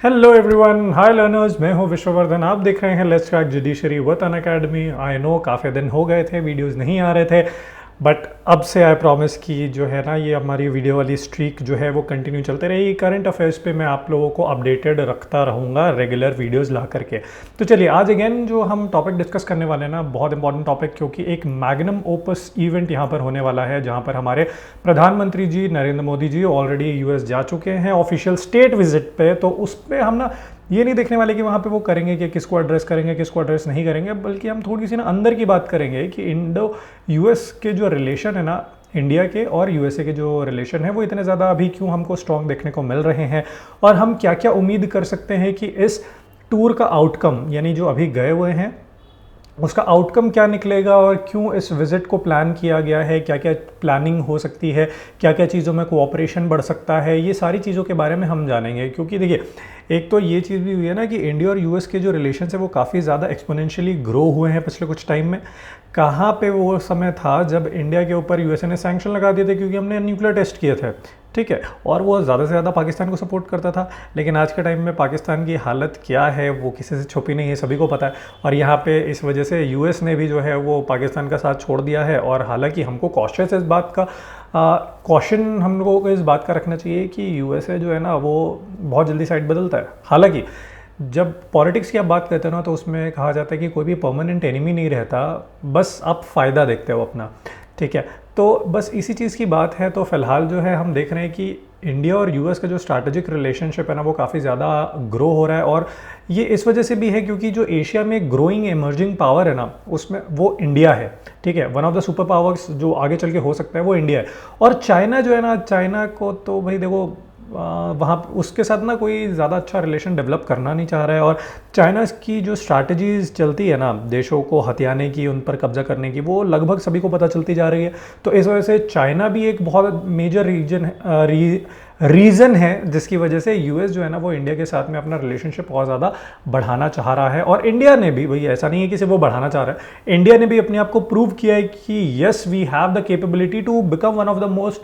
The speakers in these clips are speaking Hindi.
हेलो एवरीवन, हाय लर्नर्स। मैं हूं विश्ववर्धन। आप देख रहे हैं let's crack judiciary with Unacademy. I know काफ़ी दिन हो गए थे, वीडियोस नहीं आ रहे थे, बट अब से आई प्रॉमिस कि जो है ना ये हमारी वीडियो वाली स्ट्रीक जो है वो कंटिन्यू चलते रहेगी। करंट अफेयर्स पे मैं आप लोगों को अपडेटेड रखता रहूँगा रेगुलर वीडियोस ला करके। तो चलिए आज अगेन जो हम टॉपिक डिस्कस करने वाले हैं ना, बहुत इंपॉर्टेंट टॉपिक, क्योंकि एक मैग्नम ओपस इवेंट यहाँ पर होने वाला है जहाँ पर हमारे प्रधानमंत्री जी नरेंद्र मोदी जी ऑलरेडी यूएस जा चुके हैं ऑफिशियल स्टेट विजिट पे। तो उस पर हम ना ये नहीं देखने वाले कि वहाँ पे वो करेंगे कि किसको एड्रेस करेंगे किसको एड्रेस नहीं करेंगे, बल्कि हम थोड़ी सी ना अंदर की बात करेंगे कि इंडो यूएस के जो रिलेशन है ना, इंडिया के और यूएसए के जो रिलेशन है वो इतने ज़्यादा अभी क्यों हमको स्ट्रॉन्ग देखने को मिल रहे हैं, और हम क्या क्या उम्मीद कर सकते हैं कि इस टूर का आउटकम, यानी जो अभी गए हुए हैं उसका आउटकम क्या निकलेगा, और क्यों इस विज़िट को प्लान किया गया है, क्या क्या प्लानिंग हो सकती है, क्या क्या चीज़ों में कोऑपरेशन बढ़ सकता है, ये सारी चीज़ों के बारे में हम जानेंगे। क्योंकि देखिए एक तो ये चीज़ भी हुई है ना कि इंडिया और यूएस के जो रिलेशन है वो काफ़ी ज़्यादा एक्सपोनेंशियली ग्रो हुए हैं पिछले कुछ टाइम में। कहाँ पे वो समय था जब इंडिया के ऊपर यूएसए ने सैंक्शन लगा दिए थे क्योंकि हमने न्यूक्लियर टेस्ट किए थे, ठीक है, और वो ज़्यादा से ज़्यादा पाकिस्तान को सपोर्ट करता था। लेकिन आज के टाइम में पाकिस्तान की हालत क्या है वो किसी से छुपी नहीं है, सभी को पता है। और यहाँ पे इस वजह से यूएस ने भी जो है वो पाकिस्तान का साथ छोड़ दिया है। और हालांकि हमको कॉशियस इस बात का कॉशन हम लोगों को इस बात का रखना चाहिए कि यूएसए जो है ना वो बहुत जल्दी साइड बदलता है। हालांकि जब पॉलिटिक्स की आप बात करते हो ना तो उसमें कहा जाता है कि कोई भी परमानेंट एनिमी नहीं रहता, बस आप फ़ायदा देखते हो अपना, ठीक है। तो बस इसी चीज़ की बात है। तो फिलहाल जो है हम देख रहे हैं कि इंडिया और यूएस का जो स्ट्रैटेजिक रिलेशनशिप है ना वो काफ़ी ज़्यादा ग्रो हो रहा है। और ये इस वजह से भी है क्योंकि जो एशिया में ग्रोइंग इमर्जिंग पावर है ना उसमें वो इंडिया है, ठीक है। One of the super powers जो आगे चल के हो सकता है वो इंडिया है। और चाइना जो है ना, चाइना को तो भाई देखो वहाँ उसके साथ ना कोई ज़्यादा अच्छा रिलेशन डेवलप करना नहीं चाह रहा है। और चाइना की जो स्ट्रैटेजीज चलती है ना देशों को हथियाने की, उन पर कब्जा करने की, वो लगभग सभी को पता चलती जा रही है। तो इस वजह से चाइना भी एक बहुत मेजर रीज़न है जिसकी वजह से यूएस जो है ना वो इंडिया के साथ में अपना रिलेशनशिप बहुत ज़्यादा बढ़ाना चाह रहा है। और इंडिया ने भी, भाई ऐसा नहीं है कि सिर्फ वो बढ़ाना चाह रहा है, इंडिया ने भी अपने आप को प्रूव किया है कि yes we have the capability to become one of the most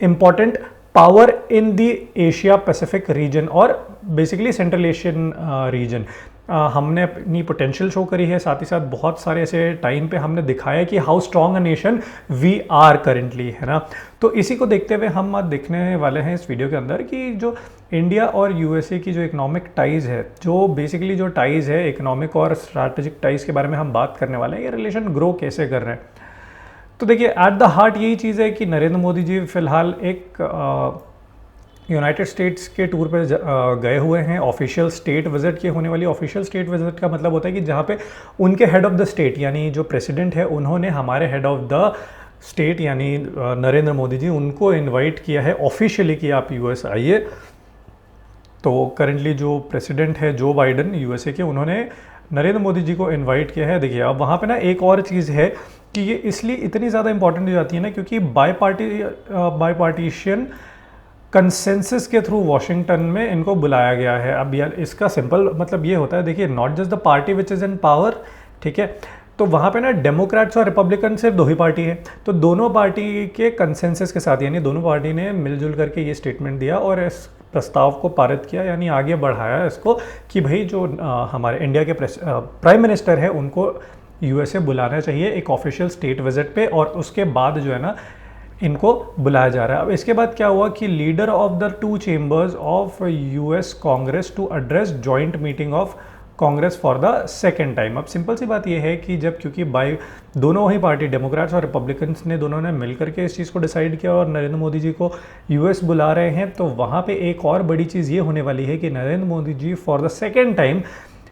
important power in the Asia Pacific region और बेसिकली सेंट्रल एशियन रीजन। हमने अपनी पोटेंशियल शो करी है, साथ ही साथ बहुत सारे ऐसे टाइम पे हमने दिखाया कि how strong a nation we are currently, है ना। तो इसी को देखते हुए हम आज देखने वाले हैं इस वीडियो के अंदर कि जो इंडिया और यूएसए की जो इकोनॉमिक टाइज़ है, जो बेसिकली जो टाइज़ है इकोनॉमिक और स्ट्रैटेजिक टाइज़ के बारे में हम बात करने वाले हैं, ये रिलेशन ग्रो कैसे कर रहे हैं। तो देखिए एट द हार्ट यही चीज़ है कि नरेंद्र मोदी जी फिलहाल एक यूनाइटेड स्टेट्स के टूर पे गए हुए हैं, ऑफिशियल स्टेट विजिट की होने वाली। ऑफिशियल स्टेट विजिट का मतलब होता है कि जहाँ पे उनके हेड ऑफ द स्टेट यानी जो प्रेसिडेंट है उन्होंने हमारे हेड ऑफ द स्टेट यानी नरेंद्र मोदी जी उनको इनवाइट किया है ऑफिशियली कि आप यूएस आइए। तो करेंटली जो प्रेसिडेंट है जो बाइडन यूएसए के, उन्होंने नरेंद्र मोदी जी को इनवाइट किया है। देखिए अब वहाँ पे ना एक और चीज़ है कि ये इसलिए इतनी ज़्यादा इंपॉर्टेंट हो जाती है ना क्योंकि बाई पार्टीशन कंसेंसस के थ्रू वॉशिंगटन में इनको बुलाया गया है। अब यार इसका सिंपल मतलब ये होता है, देखिए not just the party which is in power, ठीक है। तो वहाँ पे ना डेमोक्रेट्स और रिपब्लिकन सिर्फ दो ही पार्टी है, तो दोनों पार्टी के कंसेंसस के साथ यानी दोनों पार्टी ने मिलजुल करके ये स्टेटमेंट दिया और इस प्रस्ताव को पारित किया, यानी आगे बढ़ाया इसको कि भाई जो हमारे इंडिया के प्राइम मिनिस्टर है उनको यूएसए बुलाना चाहिए एक ऑफिशियल स्टेट विजिट पे। और उसके बाद जो है ना इनको बुलाया जा रहा है। अब इसके बाद क्या हुआ कि leader of the two chambers of US Congress to address joint meeting of Congress for the second time. अब सिंपल सी बात यह है कि जब क्योंकि बाई दोनों ही पार्टी डेमोक्रेट्स और रिपब्लिकन्स ने दोनों ने मिलकर के इस चीज़ को डिसाइड किया और नरेंद्र मोदी जी को यूएस बुला रहे हैं, तो वहाँ पे एक और बड़ी चीज़ ये होने वाली है कि Narendra Modi ji for the second time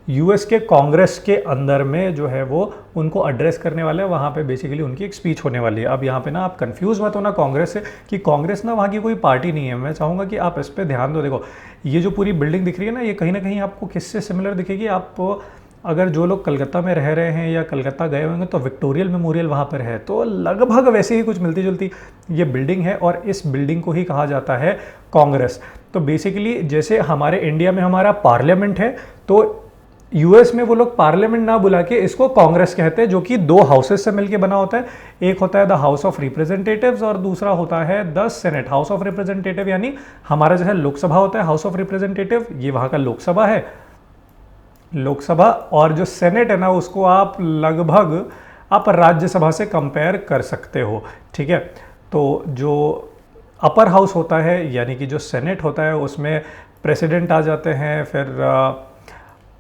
US के कांग्रेस के अंदर में जो है वो उनको एड्रेस करने वाले हैं। वहाँ पे बेसिकली उनकी एक स्पीच होने वाली है। अब यहाँ पे ना आप कंफ्यूज मत होना कांग्रेस से कि कांग्रेस ना वहाँ की कोई पार्टी नहीं है। मैं चाहूँगा कि आप इस पर ध्यान दो। देखो ये जो पूरी बिल्डिंग दिख रही है ना, ये कहीं ना कहीं आपको किससे सिमिलर दिखेगी। आप अगर जो लोग कलकत्ता में रह रहे हैं या कलकत्ता गए होंगे तो विक्टोरियल मेमोरियल वहाँ पर है, तो लगभग वैसे ही कुछ मिलती जुलती ये बिल्डिंग है और इस बिल्डिंग को ही कहा जाता है कांग्रेस। तो बेसिकली जैसे हमारे इंडिया में हमारा पार्लियामेंट है, तो यूएस में वो लोग पार्लियामेंट ना बुला के इसको कांग्रेस कहते हैं, जो कि दो हाउसेस से मिलकर बना होता है। एक होता है द हाउस ऑफ रिप्रेजेंटेटिव्स और दूसरा होता है the senate. House of representative यानी हमारा जैसे लोकसभा होता है हाउस ऑफ रिप्रेजेंटेटिव, ये वहां का लोकसभा है, लोकसभा। और जो सेनेट है ना उसको आप लगभग आप राज्यसभा से कंपेयर कर सकते हो, ठीक है। तो जो अपर हाउस होता है यानी कि जो सेनेट होता है उसमें प्रेसिडेंट आ जाते हैं, फिर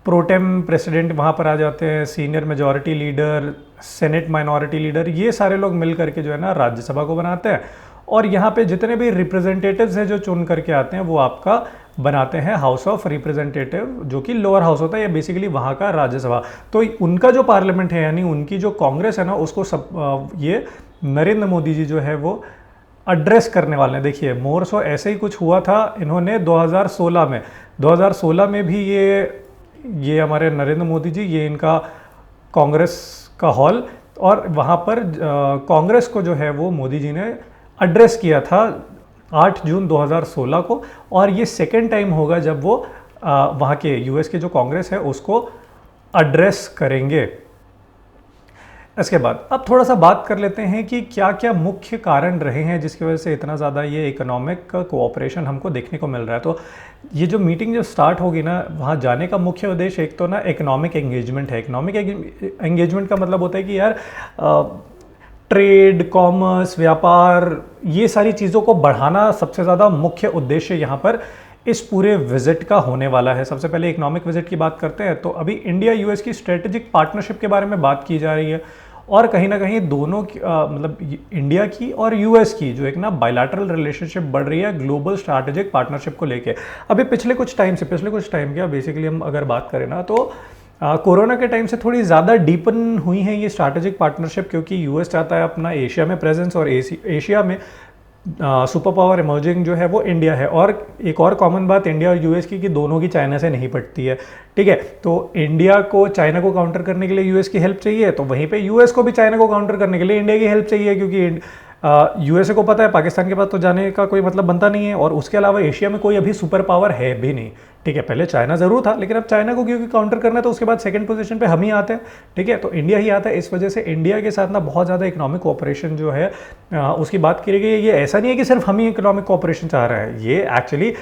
प्रोटेम प्रेसिडेंट वहाँ पर आ जाते हैं, senior majority leader, senate minority leader, ये सारे लोग मिल करके जो है ना राज्यसभा को बनाते हैं। और यहाँ पे जितने भी रिप्रेजेंटेटिव्स हैं जो चुन करके आते हैं वो आपका बनाते हैं हाउस ऑफ रिप्रेजेंटेटिव, जो कि लोअर हाउस होता है, या बेसिकली वहाँ का राज्यसभा। तो उनका जो पार्लियामेंट है यानी उनकी जो कांग्रेस है ना उसको सब ये नरेंद्र मोदी जी जो है वो एड्रेस करने वाले हैं। देखिए मोर सो ऐसे ही कुछ हुआ था, इन्होंने 2016 में भी ये हमारे नरेंद्र मोदी जी, ये इनका कांग्रेस का हॉल, और वहाँ पर कांग्रेस को जो है वो मोदी जी ने एड्रेस किया था 8 जून 2016 को। और ये सेकेंड टाइम होगा जब वो वहाँ के यूएस के जो कांग्रेस है उसको एड्रेस करेंगे। इसके बाद अब थोड़ा सा बात कर लेते हैं कि क्या क्या मुख्य कारण रहे हैं जिसकी वजह से इतना ज़्यादा ये इकोनॉमिक कोऑपरेशन हमको देखने को मिल रहा है। तो ये जो मीटिंग जो स्टार्ट होगी ना, वहाँ जाने का मुख्य उद्देश्य एक तो ना इकोनॉमिक एंगेजमेंट है। इकोनॉमिक एंगेजमेंट का मतलब होता है कि यार ट्रेड, कॉमर्स, व्यापार, ये सारी चीज़ों को बढ़ाना सबसे ज़्यादा मुख्य उद्देश्य यहाँ पर इस पूरे विजिट का होने वाला है। सबसे पहले इकोनॉमिक विजिट की बात करते हैं। तो अभी इंडिया यूएस की स्ट्रेटेजिक पार्टनरशिप के बारे में बात की जा रही है, और कहीं ना कहीं दोनों की मतलब इंडिया की और यूएस की जो एक ना बायलैटरल रिलेशनशिप बढ़ रही है ग्लोबल स्ट्रैटेजिक पार्टनरशिप को लेके। अभी पिछले कुछ टाइम क्या बेसिकली हम अगर बात करें ना तो कोरोना के टाइम से थोड़ी ज़्यादा डीपन हुई है ये स्ट्रैटेजिक पार्टनरशिप, क्योंकि यूएस चाहता है अपना एशिया में प्रेजेंस, और एशिया में सुपर पावर इमर्जिंग जो है वो इंडिया है। और एक और कॉमन बात इंडिया और यूएस की कि दोनों की चाइना से नहीं पटती है, ठीक है। तो इंडिया को चाइना को काउंटर करने के लिए यूएस की हेल्प चाहिए, तो वहीं पे यूएस को भी चाइना को काउंटर करने के लिए इंडिया की हेल्प चाहिए, क्योंकि यूएसए को पता है पाकिस्तान के पास तो जाने का कोई मतलब बनता नहीं है, और उसके अलावा एशिया में कोई अभी सुपर पावर है भी नहीं, ठीक है। पहले चाइना जरूर था, लेकिन अब चाइना को क्योंकि काउंटर करना है तो उसके बाद सेकंड पोजीशन पे हम ही आते हैं, ठीक है। तो इंडिया ही आता है। इस वजह से इंडिया के साथ ना बहुत ज़्यादा इकोनॉमिक कोऑपरेशन जो है उसकी बात की गई है। ये ऐसा नहीं है कि सिर्फ हम ही इकोनॉमिक कोऑपरेशन चाह रहे हैं, ये एक्चुअली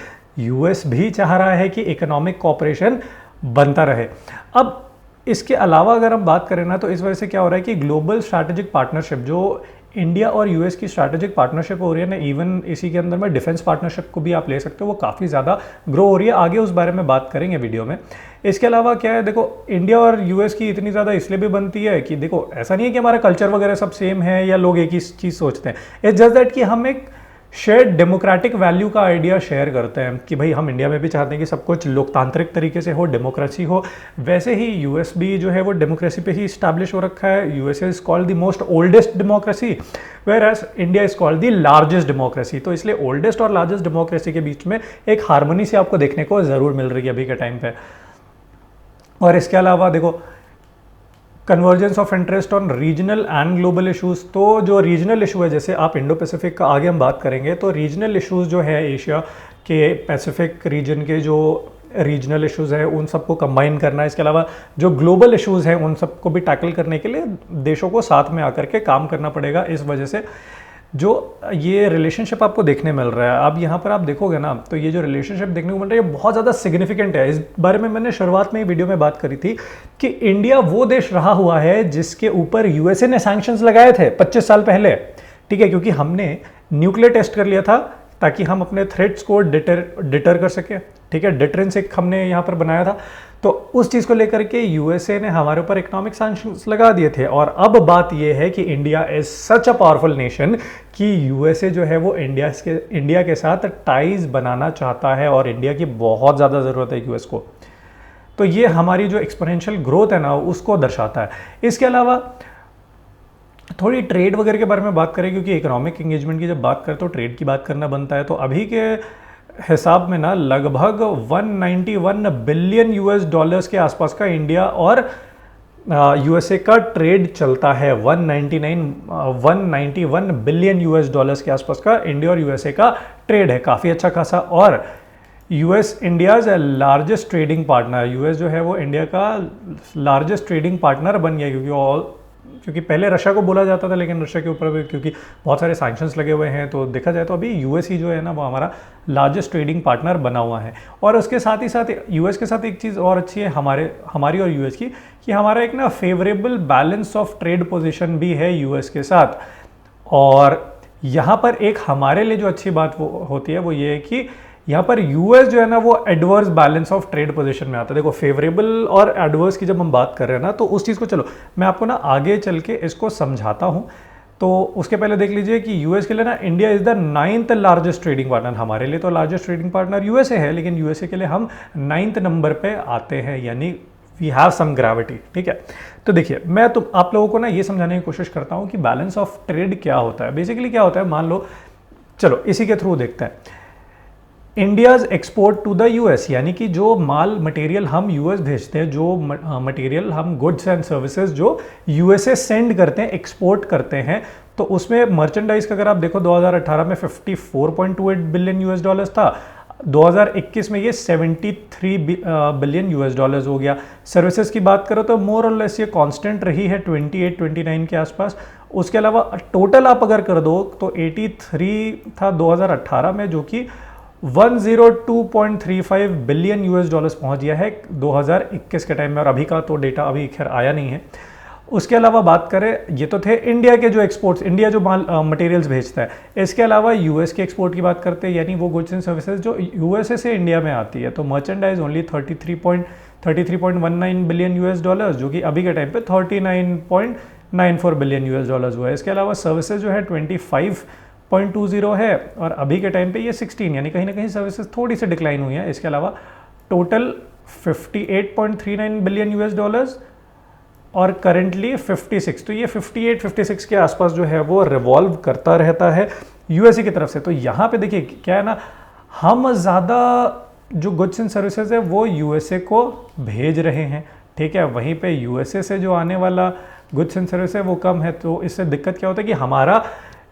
यूएस भी चाह रहा है कि इकोनॉमिक कोऑपरेशन बनता रहे। अब इसके अलावा अगर हम बात करें ना तो इस वजह से क्या हो रहा है कि ग्लोबल स्ट्रैटेजिक पार्टनरशिप जो इंडिया और यूएस की स्ट्रैटेजिक पार्टनरशिप हो रही है ना, इवन इसी के अंदर में डिफेंस पार्टनरशिप को भी आप ले सकते हो, वो काफ़ी ज़्यादा ग्रो हो रही है। आगे उस बारे में बात करेंगे वीडियो में। इसके अलावा क्या है, देखो इंडिया और यूएस की इतनी ज़्यादा इसलिए भी बनती है कि देखो ऐसा नहीं है कि हमारा कल्चर वगैरह सब सेम है या लोग एक ही चीज़ सोचते हैं। इट्स जस्ट दैट कि हम एक शेयर्ड डेमोक्रेटिक वैल्यू का आइडिया शेयर करते हैं कि भाई हम इंडिया में भी चाहते हैं कि सब कुछ लोकतांत्रिक तरीके से हो, डेमोक्रेसी हो। वैसे ही यूएस भी जो है वो डेमोक्रेसी पे ही इस्टेब्लिश हो रखा है। USA is called the most oldest democracy, whereas India is called the largest democracy. तो इसलिए ओल्डेस्ट और लार्जेस्ट डेमोक्रेसी के बीच में एक हार्मनी से आपको देखने को ज़रूर मिल रही है अभी के टाइम पे। और इसके अलावा देखो convergence of interest on regional and global issues. तो जो रीजनल इशू है, जैसे आप इंडो पैसिफिक का आगे हम बात करेंगे, तो रीजनल इशूज़ जो है एशिया के पैसिफिक रीजन के जो रीजनल इश्यूज़ है उन सबको कंबाइन करना है। इसके अलावा जो ग्लोबल इश्यूज़ हैं उन सबको भी टैकल करने के लिए देशों को साथ में आकर के काम करना पड़ेगा। इस वजह से जो ये रिलेशनशिप आपको देखने मिल रहा है, अब यहाँ पर आप देखोगे ना तो ये जो रिलेशनशिप देखने को मिल रहा है ये बहुत ज़्यादा सिग्निफिकेंट है। इस बारे में मैंने शुरुआत में ही वीडियो में बात करी थी कि इंडिया वो देश रहा हुआ है जिसके ऊपर यूएसए ने सैंक्शंस लगाए थे 25 साल पहले, ठीक है, क्योंकि हमने न्यूक्लियर टेस्ट कर लिया था ताकि हम अपने थ्रेट्स को डिटर कर सके, ठीक है। डिटरेंस एक हमने यहाँ पर बनाया था, तो उस चीज़ को लेकर के यूएसए ने हमारे ऊपर इकोनॉमिक सैंक्शंस लगा दिए थे। और अब बात यह है कि India is such a powerful nation कि यूएसए जो है वो इंडिया के साथ टाइज बनाना चाहता है और इंडिया की बहुत ज़्यादा ज़रूरत है यूएस को। तो ये हमारी जो एक्सपोनेंशियल ग्रोथ है ना उसको दर्शाता है। इसके अलावा थोड़ी ट्रेड वगैरह के बारे में बात करें, क्योंकि इकोनॉमिक एंगेजमेंट की जब बात करें तो ट्रेड की बात करना बनता है। तो अभी के हिसाब में ना लगभग 191 बिलियन यूएस डॉलर्स के आसपास का इंडिया और यूएसए का ट्रेड चलता है। 191 बिलियन यूएस डॉलर्स के आसपास का इंडिया और यूएसए का ट्रेड है, काफ़ी अच्छा खासा। और US India's largest trading partner, US जो है वो इंडिया का लार्जेस्ट ट्रेडिंग पार्टनर बन गया, क्योंकि पहले रशिया को बोला जाता था, लेकिन रशिया के ऊपर भी क्योंकि बहुत सारे सैंक्शंस लगे हुए हैं, तो देखा जाए तो अभी यूएस ही जो है ना वो हमारा लार्जेस्ट ट्रेडिंग पार्टनर बना हुआ है। और उसके साथ ही साथ यूएस के साथ एक चीज़ और अच्छी है हमारी और यूएस की, कि हमारा एक ना favourable balance of trade position भी है यूएस के साथ। और यहाँ पर एक हमारे लिए जो अच्छी बात वो होती है वो ये है कि यहाँ पर यूएस जो है ना वो adverse balance of trade position में आता है। देखो फेवरेबल और एडवर्स की जब हम बात कर रहे हैं ना, तो उस चीज़ को चलो मैं आपको ना आगे चल के इसको समझाता हूँ। तो उसके पहले देख लीजिए कि यूएस के लिए ना India is the 9th largest trading partner. हमारे लिए तो लार्जेस्ट ट्रेडिंग पार्टनर यूएसए है, लेकिन यूएसए के लिए हम 9th नंबर पे आते हैं, यानी वी हैव सम ग्रेविटी। ठीक है, तो देखिए मैं तो आप लोगों को ना ये समझाने की कोशिश करता हूँ कि बैलेंस ऑफ ट्रेड क्या होता है। बेसिकली क्या होता है, मान लो चलो इसी के थ्रू देखते हैं। India's export to the US, यानी कि जो माल मटेरियल हम यूएस भेजते हैं, जो मटेरियल हम गुड्स एंड सर्विसेज जो यूएसए सेंड करते हैं, एक्सपोर्ट करते हैं, तो उसमें मर्चेंडाइज का अगर आप देखो 2018 में 54.28 बिलियन यूएस डॉलर्स था, 2021 में ये 73 बिलियन यूएस डॉलर्स हो गया। सर्विसेज की बात करो तो मोर और लेस ये कांस्टेंट रही है 28-29 के आसपास। उसके अलावा टोटल आप अगर कर दो तो 83 था 2018 में, जो कि 102.35 बिलियन यूएस डॉलर्स पहुंच गया है 2021 के टाइम में, और अभी का तो डेटा अभी खैर आया नहीं है। उसके अलावा बात करें, ये तो थे इंडिया के जो एक्सपोर्ट्स, इंडिया जो माल मटेरियल्स भेजता है। इसके अलावा यूएस के एक्सपोर्ट की बात करते हैं, यानी वो गुड्स एंड सर्विसेज जो यूएसए से इंडिया में आती है, तो merchandise only 33.19 billion US dollars, जो कि अभी के टाइम पे 39.94 बिलियन यूएस डॉलर्स हुआ है। इसके अलावा सर्विसेज जो है 25.20 है, और अभी के टाइम पे ये 16, यानी कहीं ना कहीं सर्विसेज थोड़ी सी डिक्लाइन हुई है। इसके अलावा टोटल 58.39 बिलियन यूएस डॉलर्स और करंटली 56, तो ये 58-56 के आसपास जो है वो रिवॉल्व करता रहता है यूएसए की तरफ से। तो यहाँ पे देखिए क्या है ना, हम ज़्यादा जो गुड्स एंड सर्विसेज है वो यूएसए को भेज रहे हैं, ठीक है, वहीं पे यूएसए से जो आने वाला गुड्स एंड सर्विस है वो कम है। तो इससे दिक्कत क्या होता है कि हमारा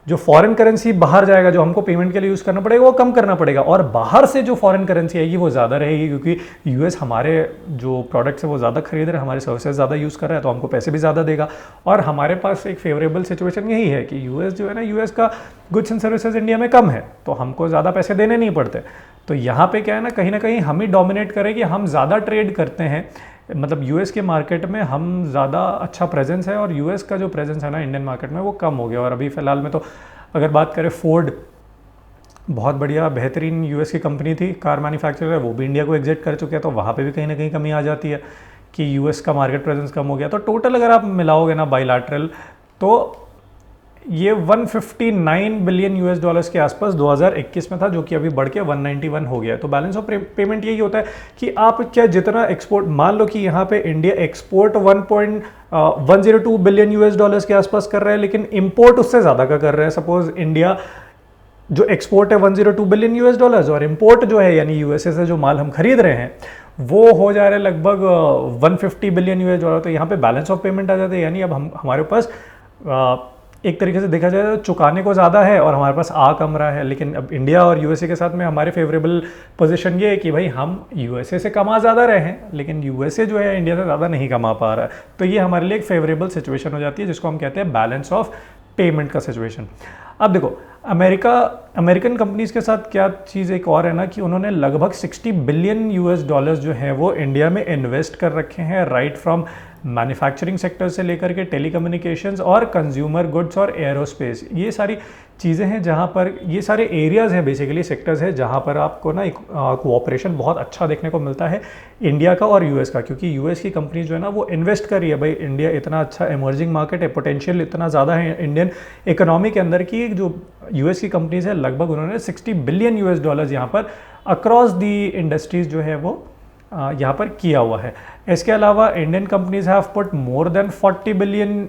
जो फॉरेन करेंसी बाहर जाएगा, जो हमको पेमेंट के लिए यूज़ करना पड़ेगा, वो कम करना पड़ेगा, और बाहर से जो फॉरेन करेंसी आएगी वो ज़्यादा रहेगी, क्योंकि यूएस हमारे जो प्रोडक्ट्स है वो ज़्यादा खरीद रहे हैं, हमारे सर्विसेज ज़्यादा यूज़ कर रहा है, तो हमको पैसे भी ज़्यादा देगा। और हमारे पास एक फेवरेबल सिचुएशन यही है कि यूएस जो है ना, यूएस का गुड्स एंड सर्विसेज इंडिया में कम है, तो हमको ज़्यादा पैसे देने नहीं पड़ते। तो यहाँ पे क्या है ना कहीं हम ही डोमिनेट करें कि हम ज़्यादा ट्रेड करते हैं, मतलब यूएस के मार्केट में हम ज़्यादा अच्छा प्रेजेंस है, और यूएस का जो प्रेजेंस है ना इंडियन मार्केट में वो कम हो गया। और अभी फ़िलहाल में तो अगर बात करें, फोर्ड बहुत बढ़िया बेहतरीन यूएस की कंपनी थी, कार मैन्युफैक्चरर है, वो भी इंडिया को एग्जिट कर चुके हैं, तो वहाँ पे भी कहीं ना कहीं कमी आ जाती है कि यूएस का मार्केट प्रेजेंस कम हो गया। तो टोटल अगर आप मिलाओगे ना बाइलैटरल, तो ये 159 बिलियन यूएस डॉलर्स के आसपास 2021 में था, जो कि अभी बढ़ के 191 हो गया। तो बैलेंस ऑफ पेमेंट यही होता है कि आप क्या जितना एक्सपोर्ट, मान लो कि यहाँ पे India export 1.102 billion US dollars के आसपास कर रहा है, लेकिन इंपोर्ट उससे ज़्यादा का कर रहा है। सपोज इंडिया जो एक्सपोर्ट है 102 बिलियन यूएस डॉलर्स, और इंपोर्ट जो है यानी यूएसए से जो माल हम खरीद रहे हैं वो हो जा रहा है लगभग 150 बिलियन यूएस डॉलर। तो यहाँ पे बैलेंस ऑफ पेमेंट आ जाते हैं, यानी अब हमारे पास एक तरीके से देखा जाए तो चुकाने को ज़्यादा है और हमारे पास आ कम रहा है। लेकिन अब इंडिया और यूएसए के साथ में हमारे फेवरेबल पोजीशन ये है कि भाई हम यूएसए से कमा ज़्यादा रहे हैं, लेकिन यूएसए जो है इंडिया से ज़्यादा नहीं कमा पा रहा है। तो ये हमारे लिए एक फेवरेबल सिचुएशन हो जाती है, जिसको हम कहते हैं बैलेंस ऑफ पेमेंट का सिचुएशन। अब देखो अमेरिकन कंपनीज के साथ क्या चीज़ एक और है ना, कि उन्होंने लगभग 60 बिलियन यूएस डॉलर्स जो है वो इंडिया में इन्वेस्ट कर रखे हैं, राइट फ्रॉम मैन्युफैक्चरिंग सेक्टर से लेकर के टेलीकम्युनिकेशंस और कंज्यूमर गुड्स और एरोस्पेस। ये सारी चीज़ें हैं जहाँ पर, ये सारे एरियाज़ हैं, बेसिकली सेक्टर्स हैं जहाँ पर आपको ना एक कोऑपरेशन बहुत अच्छा देखने को मिलता है इंडिया का और यूएस का, क्योंकि यूएस की कंपनी जो है ना वो इन्वेस्ट कर रही है। भाई इंडिया इतना अच्छा इमर्जिंग मार्केट है, पोटेंशियल इतना ज़्यादा है इंडियन इकोनॉमी के अंदर की, जो यूएस की कंपनीज है लगभग उन्होंने 60 बिलियन यूएस डॉलर्स यहाँ पर अक्रॉस दी इंडस्ट्रीज़ जो है वो यहाँ पर किया हुआ है। इसके अलावा Indian companies have put more than 40 billion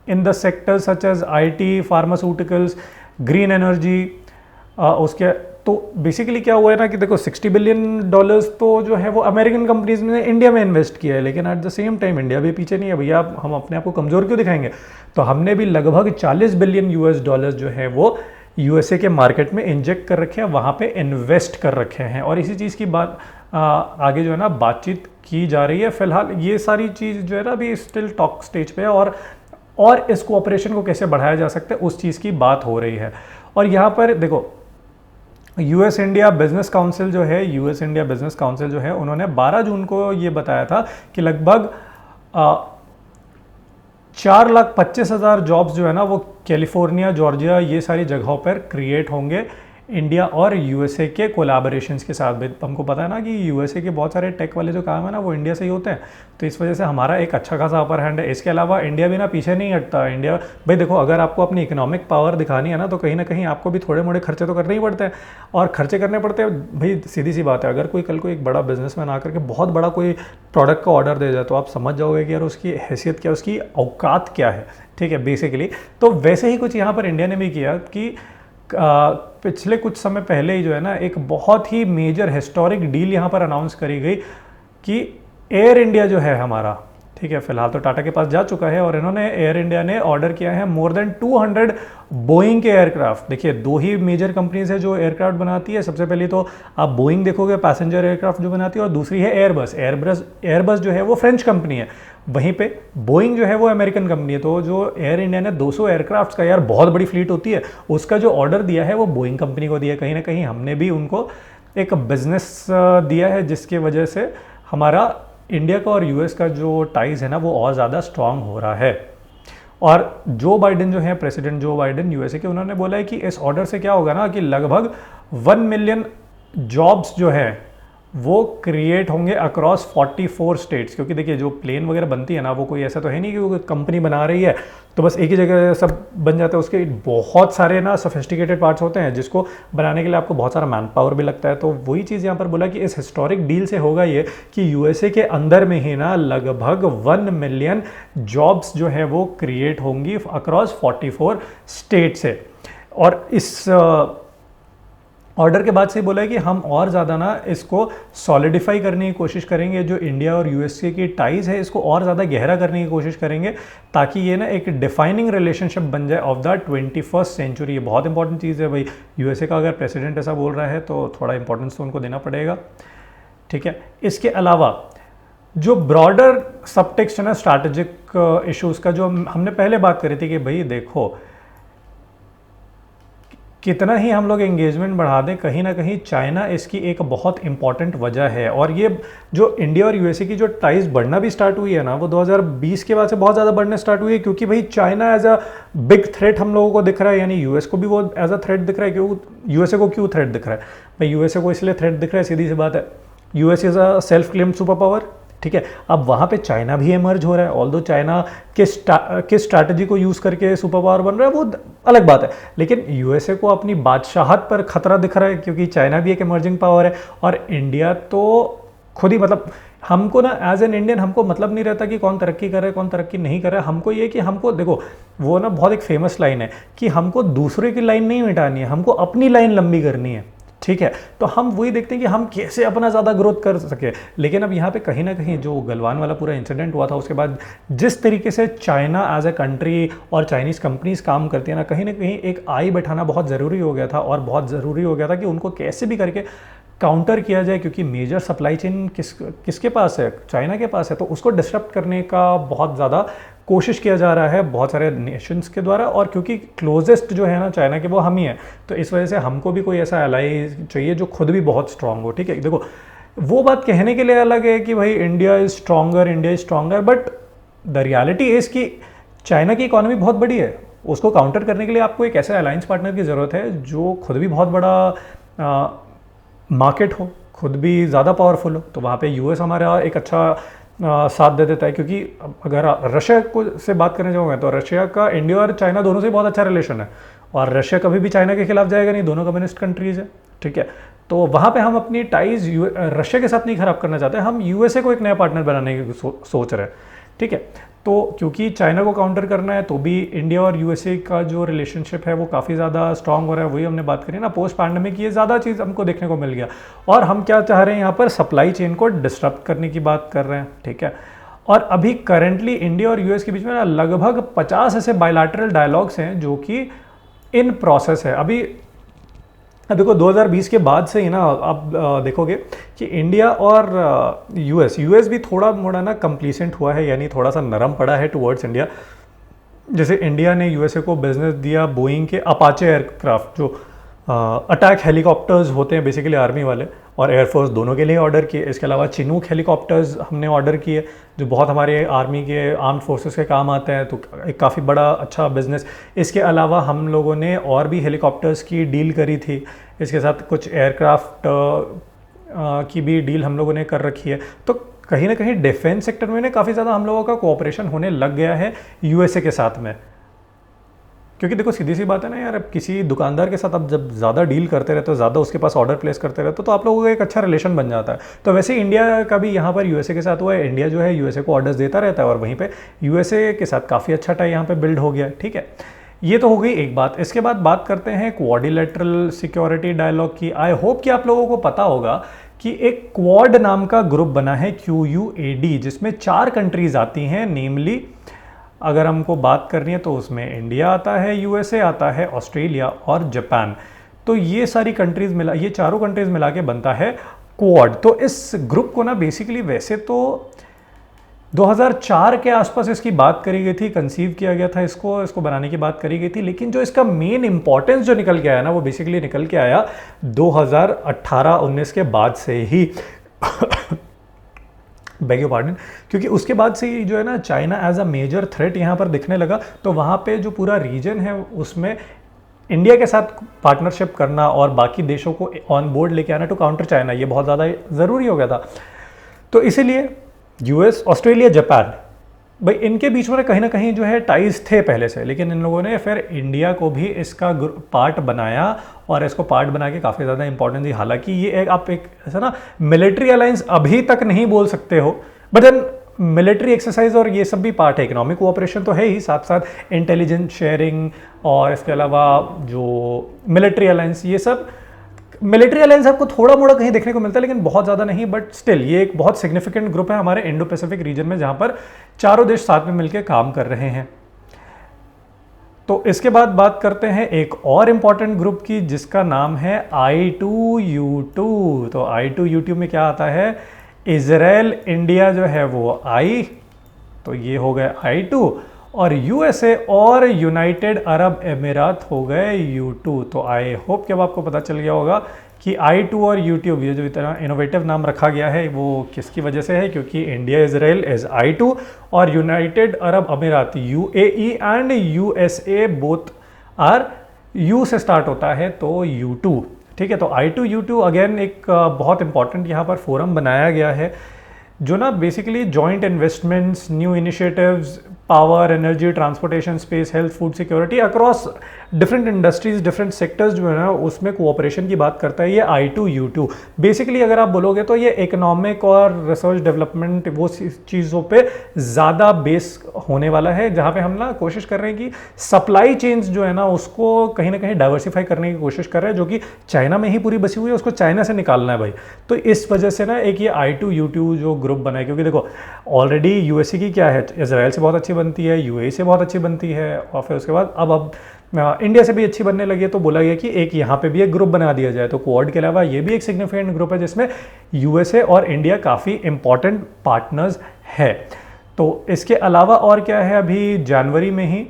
in the sectors such as IT, pharmaceuticals, green energy. उसके तो बेसिकली क्या हुआ है ना कि देखो 60 बिलियन डॉलर्स तो जो है वो अमेरिकन कंपनीज ने इंडिया में इन्वेस्ट किया है, लेकिन at the same time India भी पीछे नहीं है। भैया हम अपने आप को कमज़ोर क्यों दिखाएंगे, तो हमने भी लगभग 40 बिलियन यूएस डॉलर्स जो है वो यूएसए के मार्केट में इंजेक्ट कर रखे हैं, वहाँ पे इन्वेस्ट कर रखे हैं। और इसी चीज़ की बात आगे जो है ना बातचीत की जा रही है। फिलहाल ये सारी चीज़ जो है ना अभी स्टिल टॉक स्टेज पे है, और इस कोऑपरेशन को कैसे बढ़ाया जा सकता है उस चीज़ की बात हो रही है। और यहाँ पर देखो यूएस इंडिया बिजनेस काउंसिल जो है, यूएस इंडिया बिजनेस काउंसिल जो है, उन्होंने 12 जून को ये बताया था कि लगभग 4,25,000 जॉब्स जो है ना वो कैलिफोर्निया, जॉर्जिया, ये सारी जगहों पर क्रिएट होंगे इंडिया और यूएसए के कोलैबोरेशंस के साथ भी। हमको पता है ना कि यूएसए के बहुत सारे टेक वाले जो काम है ना वो इंडिया से ही होते हैं, तो इस वजह से हमारा एक अच्छा खासा अपर हैंड है। इसके अलावा इंडिया भी ना पीछे नहीं हटता। इंडिया भाई देखो, अगर आपको अपनी इकोनॉमिक पावर दिखानी है ना तो कहीं ना कहीं आपको भी थोड़े मोड़े खर्चे तो करने ही पड़ते हैं, और खर्चे करने पड़ते हैं भाई, सीधी सी बात है। अगर कोई कल को एक बड़ा बिजनेसमैन आकर के बहुत बड़ा कोई प्रोडक्ट का ऑर्डर दे जाए तो आप समझ जाओगे कि यार उसकी हैसियत क्या, उसकी औकात क्या है, ठीक है, बेसिकली। तो वैसे ही कुछ यहाँ पर इंडिया ने भी किया कि पिछले कुछ समय पहले ही जो है ना एक बहुत ही मेजर हिस्टोरिक डील यहाँ पर अनाउंस करी गई कि एयर इंडिया जो है हमारा, ठीक है, फिलहाल तो टाटा के पास जा चुका है, और इन्होंने एयर इंडिया ने ऑर्डर किया है मोर देन 200 बोइंग के एयरक्राफ्ट। देखिए, दो ही मेजर कंपनीज है जो एयरक्राफ्ट बनाती है। सबसे पहले तो आप बोइंग देखोगे, पैसेंजर एयरक्राफ्ट जो बनाती है, और दूसरी है एयरबस। एयरबस जो है वो फ्रेंच कंपनी है, वहीं पे बोइंग जो है वो अमेरिकन कंपनी है। तो जो एयर इंडिया ने 200 एयरक्राफ्ट का, यार बहुत बड़ी फ्लीट होती है, उसका जो ऑर्डर दिया है वो बोइंग कंपनी को दिया है। कहीं ना कहीं हमने भी उनको एक बिजनेस दिया है, जिसकी वजह से हमारा इंडिया का और यूएस का जो टाइज है ना वो और ज़्यादा स्ट्रांग हो रहा है। और जो बाइडेन जो है, प्रेसिडेंट जो बाइडेन यूएसए के, उन्होंने बोला है कि इस ऑर्डर से क्या होगा ना कि लगभग 1 मिलियन जॉब्स जो है वो क्रिएट होंगे अक्रॉस 44 स्टेट्स। क्योंकि देखिए, जो प्लेन वगैरह बनती है ना वो कोई ऐसा तो है नहीं कि वो कंपनी बना रही है तो बस एक ही जगह सब बन जाता है। उसके बहुत सारे ना सोफिस्टिकेटेड पार्ट्स होते हैं जिसको बनाने के लिए आपको बहुत सारा मैन पावर भी लगता है। तो वही चीज़ यहाँ पर बोला कि इस हिस्टोरिक डील से होगा ये कि यूएसए के अंदर में ही ना लगभग 1 मिलियन जॉब्स जो है वो क्रिएट होंगी अक्रॉस 44 स्टेट से। और इस ऑर्डर के बाद से बोला है कि हम और ज़्यादा ना इसको सॉलिडिफाई करने की कोशिश करेंगे, जो इंडिया और यूएसए की टाइज है इसको और ज़्यादा गहरा करने की कोशिश करेंगे, ताकि ये ना एक डिफाइनिंग रिलेशनशिप बन जाए ऑफ द 21st सेंचुरी। ये बहुत इंपॉर्टेंट चीज़ है भाई। यूएसए का अगर प्रेसिडेंट ऐसा बोल रहा है तो थोड़ा इंपॉर्टेंस तो उनको देना पड़ेगा, ठीक है। इसके अलावा जो ब्रॉडर सबटेक्स्ट है ना स्ट्रैटेजिक इश्यूज़ का, जो हमने पहले बात करी थी कि भाई देखो, कितना ही हम लोग एंगेजमेंट बढ़ा दें, कहीं ना कहीं चाइना इसकी एक बहुत इंपॉर्टेंट वजह है। और ये जो इंडिया और यूएसए की जो टाइज बढ़ना भी स्टार्ट हुई है ना वो 2020 के बाद से बहुत ज़्यादा बढ़ने स्टार्ट हुई है, क्योंकि भाई China as a big threat हम लोगों को दिख रहा है। यानी यूएस को भी वो एज अ थ्रेट दिख रहा है। क्यों यूएसए को क्यों थ्रेट दिख रहा है भाई? यूएसए को इसलिए थ्रेट दिख रहा है, सीधी सी बात है, US is a self claimed super power, ठीक है। अब वहाँ पे चाइना भी इमर्ज हो रहा है, ऑल्दो चाइना किस स्ट्रैटेजी को यूज़ करके सुपर पावर बन रहा है वो अलग बात है, लेकिन यूएसए को अपनी बादशाहत पर खतरा दिख रहा है, क्योंकि चाइना भी एक इमर्जिंग पावर है। और इंडिया तो खुद ही, मतलब हमको ना एज एन इंडियन हमको मतलब नहीं रहता कि कौन तरक्की कर रहा है कौन तरक्की नहीं कर रहा है। हमको ये कि हमको देखो, वो ना बहुत एक फेमस लाइन है कि हमको दूसरे की लाइन नहीं मिटानी है, हमको अपनी लाइन लंबी करनी है, ठीक है। तो हम वही देखते हैं कि हम कैसे अपना ज़्यादा ग्रोथ कर सके। लेकिन अब यहाँ पे कहीं ना कहीं जो गलवान वाला पूरा इंसिडेंट हुआ था उसके बाद जिस तरीके से चाइना एज ए कंट्री और चाइनीज़ कंपनीज काम करती है ना कहीं एक आई बैठाना बहुत ज़रूरी हो गया था। और बहुत ज़रूरी हो गया था कि उनको कैसे भी करके काउंटर किया जाए, क्योंकि मेजर सप्लाई चेन किसके पास है? चाइना के पास है। तो उसको डिस्टर्ब करने का बहुत ज़्यादा कोशिश किया जा रहा है बहुत सारे नेशंस के द्वारा। और क्योंकि क्लोजेस्ट जो है ना चाइना के वो हम ही हैं, तो इस वजह से हमको भी कोई ऐसा एलाई चाहिए जो खुद भी बहुत स्ट्रांग हो, ठीक है। देखो, वो बात कहने के लिए अलग है कि भाई India is stronger, but the reality is कि चाइना की इकॉनमी बहुत बड़ी है। उसको काउंटर करने के लिए आपको एक ऐसे अलायंस पार्टनर की ज़रूरत है जो खुद भी बहुत बड़ा मार्केट हो, खुद भी ज़्यादा पावरफुल हो। तो वहाँ पे यूएस हमारा एक अच्छा साथ दे देता है, क्योंकि अगर रशिया को से बात करने जाओगे तो रशिया का इंडिया और चाइना दोनों से बहुत अच्छा रिलेशन है, और रशिया कभी भी चाइना के खिलाफ जाएगा नहीं, दोनों कम्युनिस्ट कंट्रीज़ है, ठीक है। तो वहाँ पे हम अपनी टाइज रशिया के साथ नहीं ख़राब करना चाहते, हम यूएसए को एक नया पार्टनर बनाने की सोच रहे हैं, ठीक है। तो क्योंकि चाइना को काउंटर करना है तो भी इंडिया और यूएसए का जो रिलेशनशिप है वो काफ़ी ज़्यादा स्ट्रांग हो रहा है। वही हमने बात करी ना, पोस्ट पैंडेमिक ये ज़्यादा चीज़ हमको देखने को मिल गया। और हम क्या चाह रहे हैं यहाँ पर? सप्लाई चेन को डिस्टर्ब करने की बात कर रहे हैं, ठीक है। और अभी करंटली इंडिया और यूएस के बीच में ना लगभग 50 ऐसे बायलैटरल डायलॉग्स हैं जो कि इन प्रोसेस है अभी। देखो 2020 के बाद से ही ना आप देखोगे कि इंडिया और यूएस भी थोड़ा मोड़ा ना कंप्लीसेंट हुआ है, यानी थोड़ा सा नरम पड़ा है टुवर्ड्स इंडिया। जैसे इंडिया ने यूएसए को बिजनेस दिया बोइंग के अपाचे एयरक्राफ्ट, जो अटैक हेलीकॉप्टर्स होते हैं बेसिकली आर्मी वाले और एयरफोर्स दोनों के लिए ऑर्डर किए। इसके अलावा चिनूक हेलीकॉप्टर्स हमने ऑर्डर किए जो बहुत हमारे आर्मी के आर्म फोर्सेस के काम आते हैं, तो एक काफ़ी बड़ा अच्छा बिजनेस। इसके अलावा हम लोगों ने और भी हेलीकॉप्टर्स की डील करी थी, इसके साथ कुछ एयरक्राफ्ट की भी डील हम लोगों ने कर रखी है। तो कहीं ना कहीं डिफेंस सेक्टर में ना काफ़ी ज़्यादा हम लोगों का कोऑपरेशन होने लग गया है यूएसए के साथ में। क्योंकि देखो सीधी सी बात है ना यार, अब किसी दुकानदार के साथ आप जब ज़्यादा डील करते रहते हो, ज़्यादा उसके पास ऑर्डर प्लेस करते रहते हो, तो आप लोगों का एक अच्छा रिलेशन बन जाता है। तो वैसे इंडिया का भी यहाँ पर यूएसए के साथ हुआ है। इंडिया जो है यूएसए को ऑर्डर्स देता रहता है और वहीं पे यूएसए के साथ काफ़ी अच्छा टाई यहाँ पे बिल्ड हो गया। ठीक है, ये तो हो गई एक बात। इसके बाद बात करते हैं क्वाड्रिलेटरल सिक्योरिटी डायलॉग की। आई होप कि आप लोगों को पता होगा कि एक क्वाड नाम का ग्रुप बना है QUAD, जिसमें 4 कंट्रीज आती हैं। नेमली अगर हमको बात करनी है तो उसमें इंडिया आता है, यूएसए आता है, ऑस्ट्रेलिया और जापान। तो ये सारी कंट्रीज मिला, ये चारों कंट्रीज मिला के बनता है क्वाड। तो इस ग्रुप को ना बेसिकली वैसे तो 2004 के आसपास इसकी बात करी गई थी, कंसीव किया गया था इसको बनाने की बात करी गई थी। लेकिन जो इसका मेन इंपॉर्टेंस जो निकल के आया ना, वो बेसिकली निकल के आया 2018-19 के बाद से ही बेग योर पार्डन, क्योंकि उसके बाद से ही जो है ना China as a major threat यहाँ पर दिखने लगा। तो वहाँ पे जो पूरा रीजन है उसमें इंडिया के साथ पार्टनरशिप करना और बाकी देशों को ऑन बोर्ड लेके आना टू काउंटर चाइना, ये बहुत ज़्यादा ज़रूरी हो गया था। तो इसीलिए यूएस, ऑस्ट्रेलिया, जापान, भाई इनके बीच में कहीं ना कहीं जो है टाइज थे पहले से, लेकिन इन लोगों ने फिर इंडिया को भी इसका पार्ट बनाया और इसको पार्ट बना के काफ़ी ज़्यादा इंपॉर्टेंस दी। हालांकि ये एक आप एक ऐसा ना मिलिट्री अलायंस अभी तक नहीं बोल सकते हो, बट देन मिलिट्री एक्सरसाइज और ये सब भी पार्ट है। इकोनॉमिक कोऑपरेशन तो है ही, साथ साथ इंटेलिजेंस शेयरिंग और इसके अलावा जो मिलिट्री अलायंस, ये सब मिलिट्री अलायंस आपको थोड़ा मोड़ा कहीं देखने को मिलता है लेकिन बहुत ज़्यादा नहीं। बट स्टिल ये एक बहुत सिग्निफिकेंट ग्रुप है हमारे इंडो पैसिफिक रीजन में, जहाँ पर चारों देश साथ में मिलकर काम कर रहे हैं। तो इसके बाद बात करते हैं एक और इम्पॉर्टेंट ग्रुप की, जिसका नाम है I2U2। तो I2U2 में क्या आता है, इजराइल, इंडिया जो है वो I, तो ये हो गए I2, और यूएसए और यूनाइटेड अरब अमीरात हो गए U2। तो आई होप कि अब आपको पता चल गया होगा कि I2 और U2 ये जो इतना इनोवेटिव नाम रखा गया है वो किसकी वजह से है, क्योंकि इंडिया इजराइल इज I2 और United Arab Emirates UAE and USA both are U से स्टार्ट होता है, तो U2। ठीक है, तो I2U2 अगेन एक बहुत इंपॉर्टेंट यहाँ पर फोरम बनाया गया है, जो ना basically joint investments, new initiatives, power, energy, transportation, space, health, food security across different industries, different sectors जो है ना उसमें कोऑपरेशन की बात करता है ये I2U2। बेसिकली अगर आप बोलोगे तो ये इकोनॉमिक और रिसर्च डेवलपमेंट वो चीज़ों पे ज़्यादा बेस होने वाला है, जहाँ पे हम ना कोशिश कर रहे हैं कि सप्लाई चेन्स जो है ना उसको कहीं ना कहीं डाइवर्सिफाई करने की कोशिश कर रहे हैं, जो कि चाइना में ही पूरी बसी हुई है, उसको चाइना से निकालना है भाई। तो इस वजह से ना एक ये I2U2 जो ग्रुप बना है, क्योंकि देखो ऑलरेडी यूएसए की क्या है, इजराइल से बहुत अच्छी बनती है, यूएई से बहुत अच्छी बनती है, और फिर उसके बाद अब इंडिया से भी अच्छी बनने लगी है। तो बोला गया कि एक यहाँ पे भी एक ग्रुप बना दिया जाए। तो क्वाड के अलावा ये भी एक सिग्निफिकेंट ग्रुप है जिसमें यूएसए और इंडिया काफ़ी इंपॉर्टेंट पार्टनर्स है। तो इसके अलावा और क्या है, अभी जनवरी में ही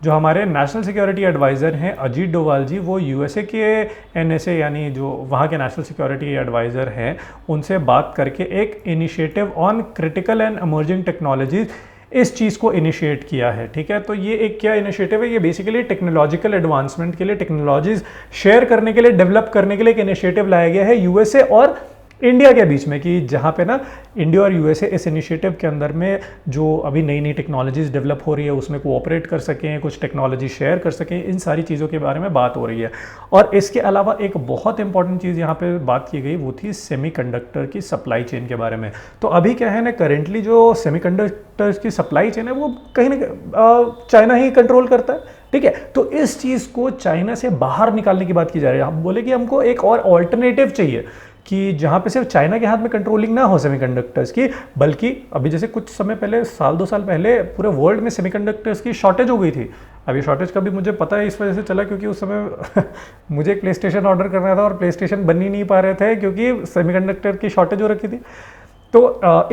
जो हमारे नेशनल सिक्योरिटी एडवाइज़र हैं अजीत डोवाल जी, वो यूएसए के NSA यानी जो वहाँ के नेशनल सिक्योरिटी एडवाइज़र हैं, उनसे बात करके एक initiative on critical and emerging technologies इस चीज़ को इनिशिएट किया है। ठीक है, तो ये एक क्या इनिशिएटिव है, ये बेसिकली टेक्नोलॉजिकल एडवांसमेंट के लिए, टेक्नोलॉजीज शेयर करने के लिए, डेवलप करने के लिए एक इनिशिएटिव लाया गया है यूएसए और इंडिया के बीच में, कि जहाँ पे ना इंडिया और यूएसए इस इनिशिएटिव के अंदर में जो अभी नई नई टेक्नोलॉजीज डेवलप हो रही है उसमें कोऑपरेट कर सकें, कुछ टेक्नोलॉजी शेयर कर सकें, इन सारी चीज़ों के बारे में बात हो रही है। और इसके अलावा एक बहुत इंपॉर्टेंट चीज़ यहाँ पे बात की गई, वो थी सेमीकंडक्टर की सप्लाई चेन के बारे में। तो अभी क्या है ना, करेंटली जो सेमीकंडक्टर्स की सप्लाई चेन है वो कहीं ना चाइना ही कंट्रोल करता है। ठीक है, तो इस चीज़ को चाइना से बाहर निकालने की बात की जा रही है। हम बोले कि हमको एक और ऑल्टरनेटिव चाहिए कि जहाँ पे सिर्फ चाइना के हाथ में कंट्रोलिंग ना हो सेमीकंडक्टर्स की, बल्कि अभी जैसे कुछ समय पहले, साल 2 साल पहले पूरे वर्ल्ड में सेमीकंडक्टर्स की शॉर्टेज हो गई थी। अब ये शॉर्टेज का भी मुझे पता है इस वजह से चला क्योंकि उस समय मुझे एक प्ले स्टेशन ऑर्डर करना था और प्ले स्टेशन बन ही नहीं पा रहे थे क्योंकि सेमीकंडक्टर की शॉर्टेज हो रखी थी। तो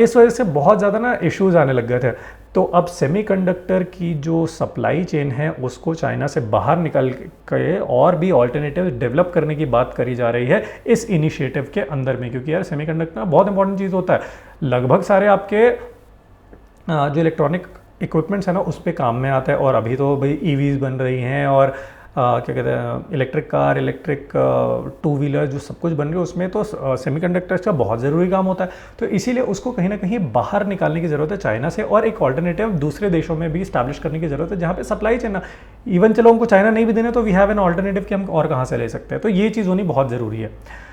इस वजह से बहुत ज़्यादा ना इश्यूज आने लग गए थे। तो अब सेमीकंडक्टर की जो सप्लाई चेन है उसको चाइना से बाहर निकल के और भी ऑल्टरनेटिव डेवलप करने की बात करी जा रही है इस इनिशिएटिव के अंदर में, क्योंकि यार सेमीकंडक्टर बहुत इंपॉर्टेंट चीज़ होता है। लगभग सारे आपके जो इलेक्ट्रॉनिक इक्विपमेंट्स है ना उस पर काम में आता है। और अभी तो भाई ईवीज बन रही हैं और क्या कहते हैं electric car, electric two wheeler, जो सब कुछ बन रही है उसमें तो सेमीकंडक्टर्स का बहुत ज़रूरी काम होता है। तो इसीलिए उसको कहीं ना कहीं बाहर निकालने की ज़रूरत है चाइना से, और एक ऑल्टरनेटिव दूसरे देशों में भी स्टैब्लिश करने की ज़रूरत है जहाँ पे सप्लाई चेन ना, इवन चलो हमको चाइना नहीं भी देना तो वी हैव एन ऑल्टरनेटिव कि हम और कहाँ से ले सकते हैं। तो ये चीज़ होनी बहुत ज़रूरी है।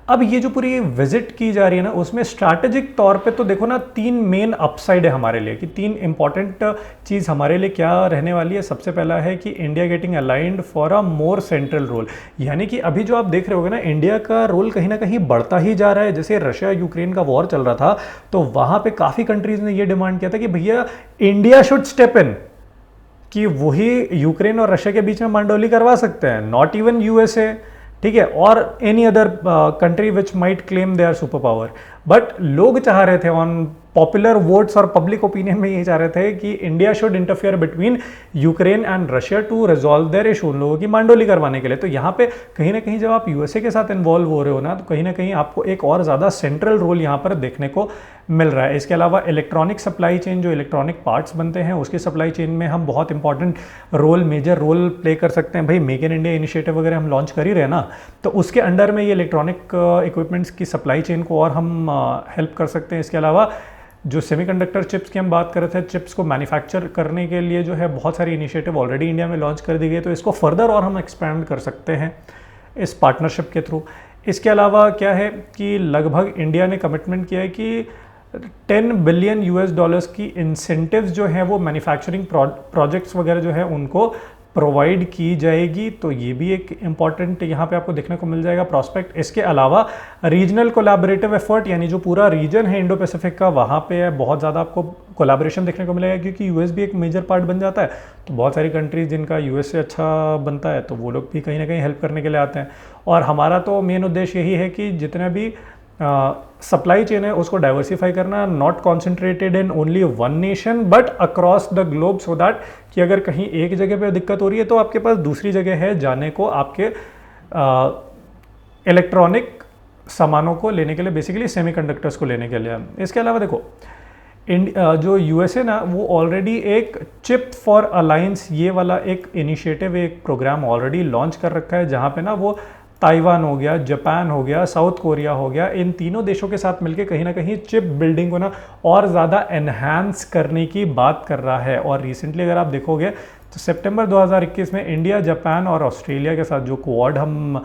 अब ये जो पूरी विजिट की जा रही है ना उसमें स्ट्रैटेजिक तौर पे तो देखो ना 3 मेन अपसाइड है हमारे लिए, कि 3 इंपॉर्टेंट चीज़ हमारे लिए क्या रहने वाली है। सबसे पहला है कि India getting aligned for a more central role, यानी कि अभी जो आप देख रहे होगे ना इंडिया का रोल कहीं ना कहीं बढ़ता ही जा रहा है। जैसे रशिया यूक्रेन का वॉर चल रहा था तो वहाँ पे काफ़ी कंट्रीज़ ने ये डिमांड किया था कि भैया इंडिया शुड स्टेप इन, कि वही यूक्रेन और रशिया के बीच में मंडोली करवा सकते हैं, नॉट इवन यूएसए, ठीक है, और any other country which might claim they are super power. But लोग चाह रहे थे ऑन पॉपुलर वोट्स और पब्लिक ओपिनियन में ये चाह रहे थे कि India should interfere between Ukraine and Russia to resolve their issue, उन लोगों की मंडोली करवाने के लिए। तो यहाँ पे कहीं ना कहीं जब आप यूएसए के साथ इन्वॉल्व हो रहे हो ना तो कहीं ना कहीं आपको एक और ज़्यादा सेंट्रल रोल यहाँ पर देखने को मिल रहा है। इसके अलावा इलेक्ट्रॉनिक सप्लाई चेन, जो इलेक्ट्रॉनिक पार्ट्स बनते हैं उसकी सप्लाई चेन में हम बहुत important role, major role play कर सकते हैं। भाई मेक इन इंडिया इनिशिएटिव वगैरह हम लॉन्च कर ही रहे हैं ना, तो उसके अंडर में ये इलेक्ट्रॉनिक इक्विपमेंट्स की सप्लाई चेन को और हम हेल्प कर सकते हैं। इसके अलावा जो सेमीकंडक्टर चिप्स की हम बात कर रहे थे, चिप्स को मैन्युफैक्चर करने के लिए जो है बहुत सारी इनिशिएटिव ऑलरेडी इंडिया में लॉन्च कर दी गई, तो इसको फर्दर और हम एक्सपैंड कर सकते हैं इस पार्टनरशिप के थ्रू। इसके अलावा क्या है कि लगभग इंडिया ने कमिटमेंट किया है कि 10 बिलियन यूएस डॉलर्स की इंसेंटिव्स जो हैं वो मैन्युफैक्चरिंग प्रोजेक्ट्स वगैरह जो है उनको प्रोवाइड की जाएगी। तो ये भी एक इम्पॉर्टेंट यहाँ पे आपको देखने को मिल जाएगा प्रॉस्पेक्ट। इसके अलावा रीजनल कोलैबोरेटिव एफर्ट, यानी जो पूरा रीजन है इंडो पैसिफिक का, वहाँ पे बहुत ज़्यादा आपको कोलैबोरेशन देखने को मिलेगा, क्योंकि यूएस भी एक मेजर पार्ट बन जाता है। तो बहुत सारी कंट्रीज जिनका यूएस से अच्छा बनता है तो वो लोग भी कहीं ना कहीं हेल्प करने के लिए आते हैं। और हमारा तो मेन उद्देश्य यही है कि जितने भी सप्लाई चेन है उसको डाइवर्सिफाई करना, not concentrated in only one nation but across the globe, so that कि अगर कहीं एक जगह पे दिक्कत हो रही है तो आपके पास दूसरी जगह है जाने को, आपके इलेक्ट्रॉनिक सामानों को लेने के लिए, बेसिकली सेमीकंडक्टर्स को लेने के लिए। इसके अलावा देखो जो यूएसए ना वो ऑलरेडी एक चिप फॉर अलायंस ये वाला एक इनिशिएटिव, एक प्रोग्राम ऑलरेडी लॉन्च कर रखा है, जहाँ पे ना वो ताइवान हो गया, जापान हो गया, साउथ कोरिया हो गया, इन तीनों देशों के साथ मिलकर कहीं ना कहीं चिप बिल्डिंग को ना और ज़्यादा एनहांस करने की बात कर रहा है। और रिसेंटली अगर आप देखोगे तो सितंबर 2021 में इंडिया, जापान और ऑस्ट्रेलिया के साथ जो क्वाड हम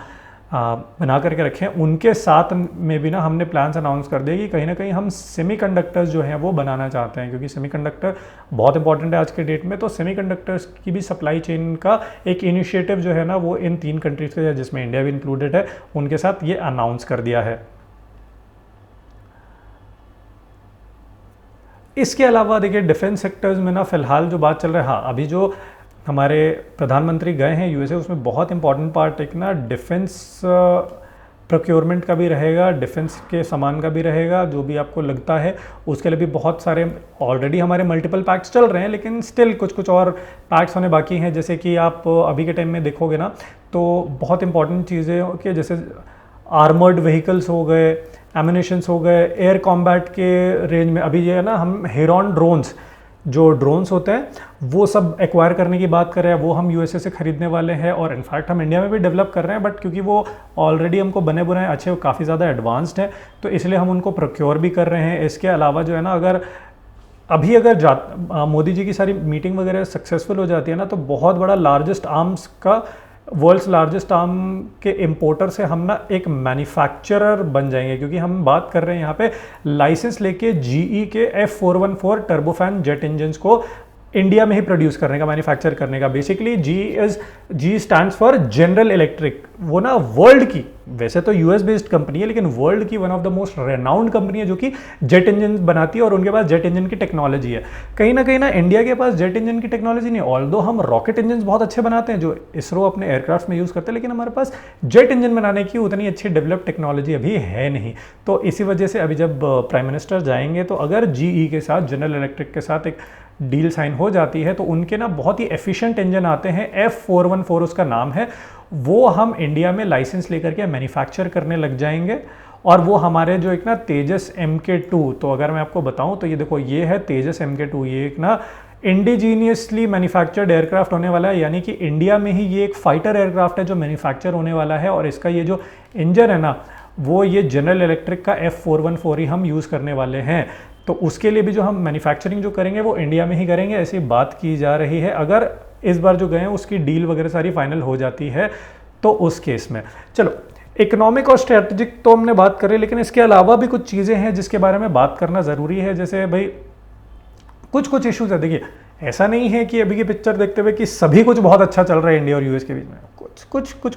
बना करके रखे हैं उनके साथ में भी ना हमने प्लान्स अनाउंस कर दिए कि कहीं ना कहीं हम सेमीकंडक्टर्स जो हैं वो बनाना चाहते हैं, क्योंकि सेमीकंडक्टर बहुत इंपॉर्टेंट है आज के डेट में। तो सेमीकंडक्टर्स की भी सप्लाई चेन का एक इनिशिएटिव जो है ना वो इन 3 कंट्रीज़ के, जिसमें इंडिया भी इंक्लूडेड है, उनके साथ ये अनाउंस कर दिया है। इसके अलावा देखिए डिफेंस सेक्टर्स में ना फिलहाल जो बात चल रहा है, हाँ अभी जो हमारे प्रधानमंत्री गए हैं यूएसए, उसमें बहुत इंपॉर्टेंट पार्ट एक ना डिफेंस प्रोक्योरमेंट का भी रहेगा, डिफेंस के सामान का भी रहेगा। जो भी आपको लगता है उसके लिए भी बहुत सारे ऑलरेडी हमारे मल्टीपल पैक्ट्स चल रहे हैं, लेकिन स्टिल कुछ और पैक्ट्स होने बाकी हैं। जैसे कि आप अभी के टाइम में देखोगे ना तो बहुत इंपॉर्टेंट चीज़ें कि जैसे आर्मर्ड व्हीकल्स हो गए, एमिनेशंस हो गए, एयर कॉम्बैट के रेंज में अभी ये है ना हम हेरॉन ड्रोन्स, जो ड्रोन्स होते हैं वो सब एक्वायर करने की बात कर रहे हैं, वो हम यूएसए से खरीदने वाले हैं। और इनफैक्ट हम इंडिया में भी डेवलप कर रहे हैं, बट क्योंकि वो ऑलरेडी हमको बने बनाए अच्छे, काफ़ी ज़्यादा एडवांस्ड हैं, तो इसलिए हम उनको प्रोक्योर भी कर रहे हैं। इसके अलावा जो है ना अगर मोदी जी की सारी मीटिंग वगैरह सक्सेसफुल हो जाती है ना तो बहुत बड़ा लार्जेस्ट आर्म्स का, वर्ल्ड्स लार्जेस्ट आर्म के इंपोर्टर से हम ना एक मैन्युफैक्चरर बन जाएंगे, क्योंकि हम बात कर रहे हैं यहाँ पे लाइसेंस लेके जीई के F414 टर्बोफैन जेट इंजन्स को इंडिया में ही प्रोड्यूस करने का, मैन्युफैक्चर करने का। Basically ji stands for general electric. वो ना वर्ल्ड की, वैसे तो यूएस बेस्ड कंपनी है, लेकिन वर्ल्ड की one of the most renowned company है जो कि जेट इंजन बनाती है और उनके पास जेट इंजन की टेक्नोलॉजी है। कहीं ना इंडिया के पास जेट इंजन की टेक्नोलॉजी नहीं, ऑल्दो हम रॉकेट इंजन बहुत अच्छे बनाते हैं जो इसरो अपने एयरक्राफ्ट में यूज़ करते हैं, लेकिन हमारे पास जेट इंजन बनाने की उतनी अच्छी डेवलप टेक्नोलॉजी अभी है नहीं। तो इसी वजह से अभी जब प्राइम मिनिस्टर जाएंगे तो अगर जीई के साथ, जनरल इलेक्ट्रिक के साथ एक डील साइन हो जाती है तो उनके ना बहुत ही एफिशिएंट इंजन आते हैं, F414 उसका नाम है, वो हम इंडिया में लाइसेंस लेकर के मैन्युफैक्चर करने लग जाएंगे। और वो हमारे जो एक ना तेजस MK2, तो अगर मैं आपको बताऊं तो ये देखो, ये है तेजस MK2, ये एक ना इंडिजीनियसली मैन्युफैक्चर्ड एयरक्राफ्ट होने वाला है, यानी कि इंडिया में ही ये एक फाइटर एयरक्राफ्ट है जो मैन्युफैक्चर होने वाला है। और इसका ये जो इंजन है ना, वो ये जनरल इलेक्ट्रिक का F414 ही हम यूज़ करने वाले हैं। तो उसके लिए भी जो हम मैन्युफैक्चरिंग जो करेंगे वो इंडिया में ही करेंगे, ऐसी बात की जा रही है। अगर इस बार जो गए हैं उसकी डील वगैरह सारी फाइनल हो जाती है तो उस केस में। चलो, इकोनॉमिक और स्ट्रेटेजिक तो हमने बात करी, लेकिन इसके अलावा भी कुछ चीज़ें हैं जिसके बारे में बात करना ज़रूरी है। जैसे भाई कुछ इश्यूज है। देखिए, ऐसा नहीं है कि अभी की पिक्चर देखते हुए कि सभी कुछ बहुत अच्छा चल रहा है इंडिया और यूएस के बीच में।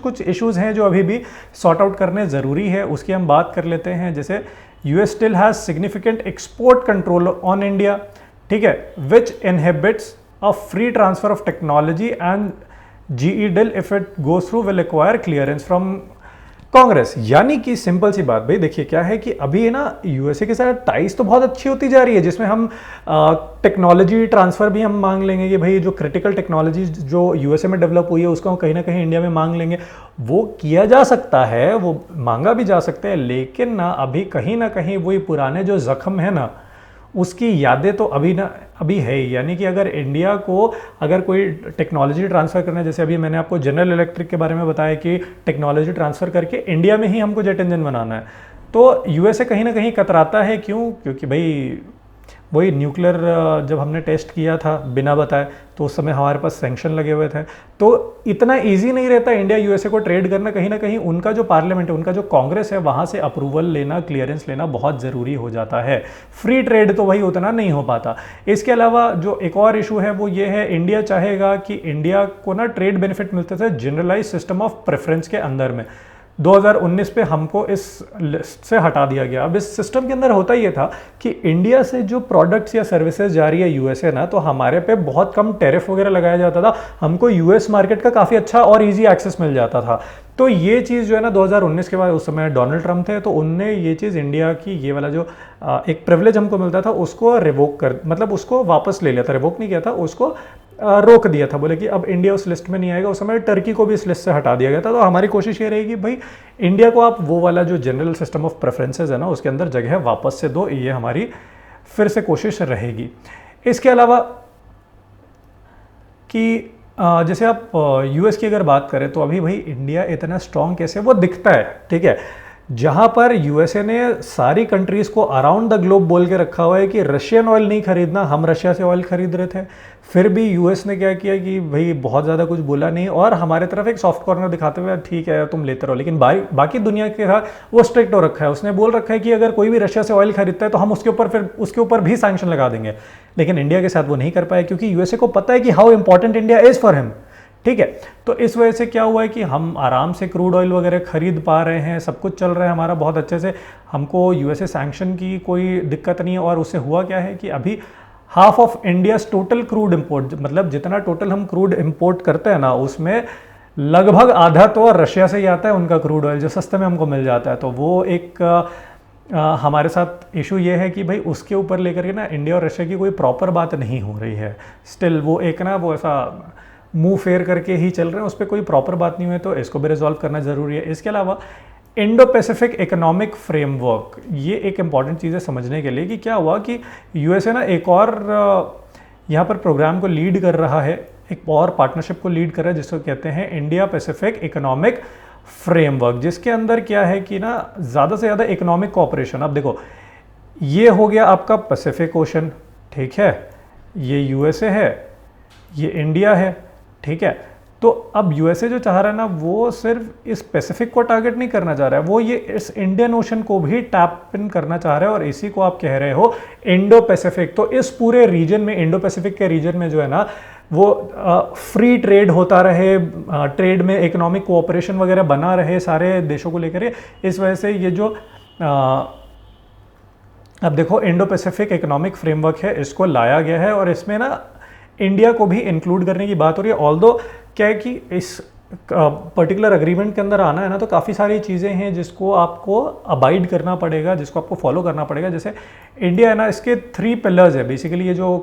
कुछ इश्यूज हैं जो अभी भी सॉर्ट आउट करने ज़रूरी है, उसकी हम बात कर लेते हैं। जैसे US still has significant export control on India, ठीक है, which inhibits a free transfer of technology and GE deal if it goes through will acquire clearance from Congress. यानी कि सिंपल सी बात भाई, देखिए क्या है कि अभी ना यूएसए के साथ टाइज तो बहुत अच्छी होती जा रही है, जिसमें हम टेक्नोलॉजी ट्रांसफर भी हम मांग लेंगे कि भाई जो क्रिटिकल टेक्नोलॉजी जो यूएसए में डेवलप हुई है उसको हम कहीं ना कहीं इंडिया में मांग लेंगे। वो किया जा सकता है, वो मांगा भी जा सकता है, लेकिन ना कहीं वही पुराने जो जख्म है ना, उसकी यादें तो अभी है ही। यानी कि अगर इंडिया को अगर कोई टेक्नोलॉजी ट्रांसफ़र करना है, जैसे अभी मैंने आपको जनरल इलेक्ट्रिक के बारे में बताया कि टेक्नोलॉजी ट्रांसफ़र करके इंडिया में ही हमको जेट इंजन बनाना है, तो यूएसए कहीं ना कहीं कतराता है। क्यों? क्योंकि भाई वही न्यूक्लियर जब हमने टेस्ट किया था बिना बताए, तो उस समय हमारे पास सैंक्शन लगे हुए थे। तो इतना इजी नहीं रहता इंडिया यूएसए को ट्रेड करना। कहीं ना कहीं उनका जो पार्लियामेंट है, उनका जो कांग्रेस है, वहाँ से अप्रूवल लेना, क्लियरेंस लेना बहुत ज़रूरी हो जाता है। फ्री ट्रेड तो भाई उतना नहीं हो पाता। इसके अलावा जो एक और इशू है वो ये है, इंडिया चाहेगा कि इंडिया को ना ट्रेड बेनिफिट मिलते थे जनरलाइज सिस्टम ऑफ प्रेफरेंस के अंदर में। 2019 पे हमको इस लिस्ट से हटा दिया गया। अब इस सिस्टम के अंदर होता ये था कि इंडिया से जो प्रोडक्ट्स या सर्विसेज जा रही है यूएसए ना, तो हमारे पे बहुत कम टैरिफ वगैरह लगाया जाता था, हमको यूएस मार्केट का काफ़ी अच्छा और इजी एक्सेस मिल जाता था। तो ये चीज़ जो है ना 2019 के बाद, उस समय डोनाल्ड ट्रंप थे, तो उनने ये चीज़ इंडिया की ये वाला जो एक प्रिविलेज हमको मिलता था उसको रिवोक कर, मतलब उसको वापस ले लिया था, रिवोक नहीं किया था, उसको रोक दिया था। बोले कि अब इंडिया उस लिस्ट में नहीं आएगा। उस समय टर्की को भी इस लिस्ट से हटा दिया गया था। तो हमारी कोशिश ये रहेगी भाई, इंडिया को आप वो वाला जो जनरल सिस्टम ऑफ प्रेफरेंसेस है ना, उसके अंदर जगह वापस से दो, ये हमारी फिर से कोशिश रहेगी। इसके अलावा कि जैसे आप यूएस की अगर बात करें तो अभी भाई इंडिया इतना स्ट्रांग कैसे वो दिखता है, ठीक है, जहाँ पर यूएसए ने सारी कंट्रीज़ को अराउंड द ग्लोब बोल के रखा हुआ है कि रशियन ऑयल नहीं खरीदना, हम रशिया से ऑयल खरीद रहे थे, फिर भी यूएस ने क्या किया कि भाई बहुत ज़्यादा कुछ बोला नहीं और हमारे तरफ एक सॉफ्ट कॉर्नर दिखाते हुए ठीक है तुम लेते रहो। लेकिन बाकी दुनिया के साथ वो स्ट्रिक्ट हो रखा है, उसने बोल रखा है कि अगर कोई भी रशिया से ऑयल खरीदता है तो हम उसके ऊपर भी सैंक्शन लगा देंगे। लेकिन इंडिया के साथ वो नहीं कर पाए क्योंकि यूएसए को पता है कि how important India is for him, ठीक है। तो इस वजह से क्या हुआ है कि हम आराम से क्रूड ऑयल वगैरह खरीद पा रहे हैं, सब कुछ चल रहा है हमारा बहुत अच्छे से, हमको यूएसए सैंक्शन की कोई दिक्कत नहीं है। और उससे हुआ क्या है कि अभी half of India's total crude import, मतलब जितना टोटल हम क्रूड इंपोर्ट करते हैं ना, उसमें लगभग आधा तो रशिया से ही आता है, उनका क्रूड ऑयल जो सस्ते में हमको मिल जाता है। तो वो एक हमारे साथ इशू ये है कि भाई उसके ऊपर लेकर के ना इंडिया और रशिया की कोई प्रॉपर बात नहीं हो रही है। स्टिल वो एक ना वो ऐसा मुंह फेर करके ही चल रहे हैं, उस पर कोई प्रॉपर बात नहीं हुई, तो इसको भी रिजॉल्व करना ज़रूरी है। इसके अलावा इंडो पैसिफिक इकोनॉमिक फ्रेमवर्क, ये एक इंपॉर्टेंट चीज़ है समझने के लिए कि क्या हुआ कि यूएसए ना एक और यहाँ पर प्रोग्राम को लीड कर रहा है, एक और पार्टनरशिप को लीड कर रहा है जिसको कहते हैं इंडिया पैसिफिक इकोनॉमिक फ्रेमवर्क, जिसके अंदर क्या है कि ना ज़्यादा से ज़्यादा इकोनॉमिक कोऑपरेशन। अब देखो, ये हो गया आपका पैसिफिक ओशन, ठीक है, ये यूएसए है, ये इंडिया है, ठीक है। तो अब यूएसए जो चाह रहा है ना, वो सिर्फ इस पैसिफिक को टारगेट नहीं करना चाह रहा है, वो ये इस इंडियन ओशन को भी टैप इन करना चाह रहा है, और इसी को आप कह रहे हो इंडो पैसिफिक। तो इस पूरे रीजन में, इंडो पैसिफिक के रीजन में जो है ना, वो फ्री ट्रेड होता रहे, ट्रेड में इकोनॉमिक कोऑपरेशन वगैरह बना रहे सारे देशों को लेकर। इस वजह से ये जो अब देखो इंडो पैसिफिक इकोनॉमिक फ्रेमवर्क है, इसको लाया गया है, और इसमें ना इंडिया को भी इंक्लूड करने की बात हो रही है। ऑल्दो क्या है कि इस पर्टिकुलर अग्रीमेंट के अंदर आना है ना, तो काफ़ी सारी चीज़ें हैं जिसको आपको अबाइड करना पड़ेगा, जिसको आपको फॉलो करना पड़ेगा। जैसे इंडिया है ना, इसके 3 पिलर्स है बेसिकली। ये जो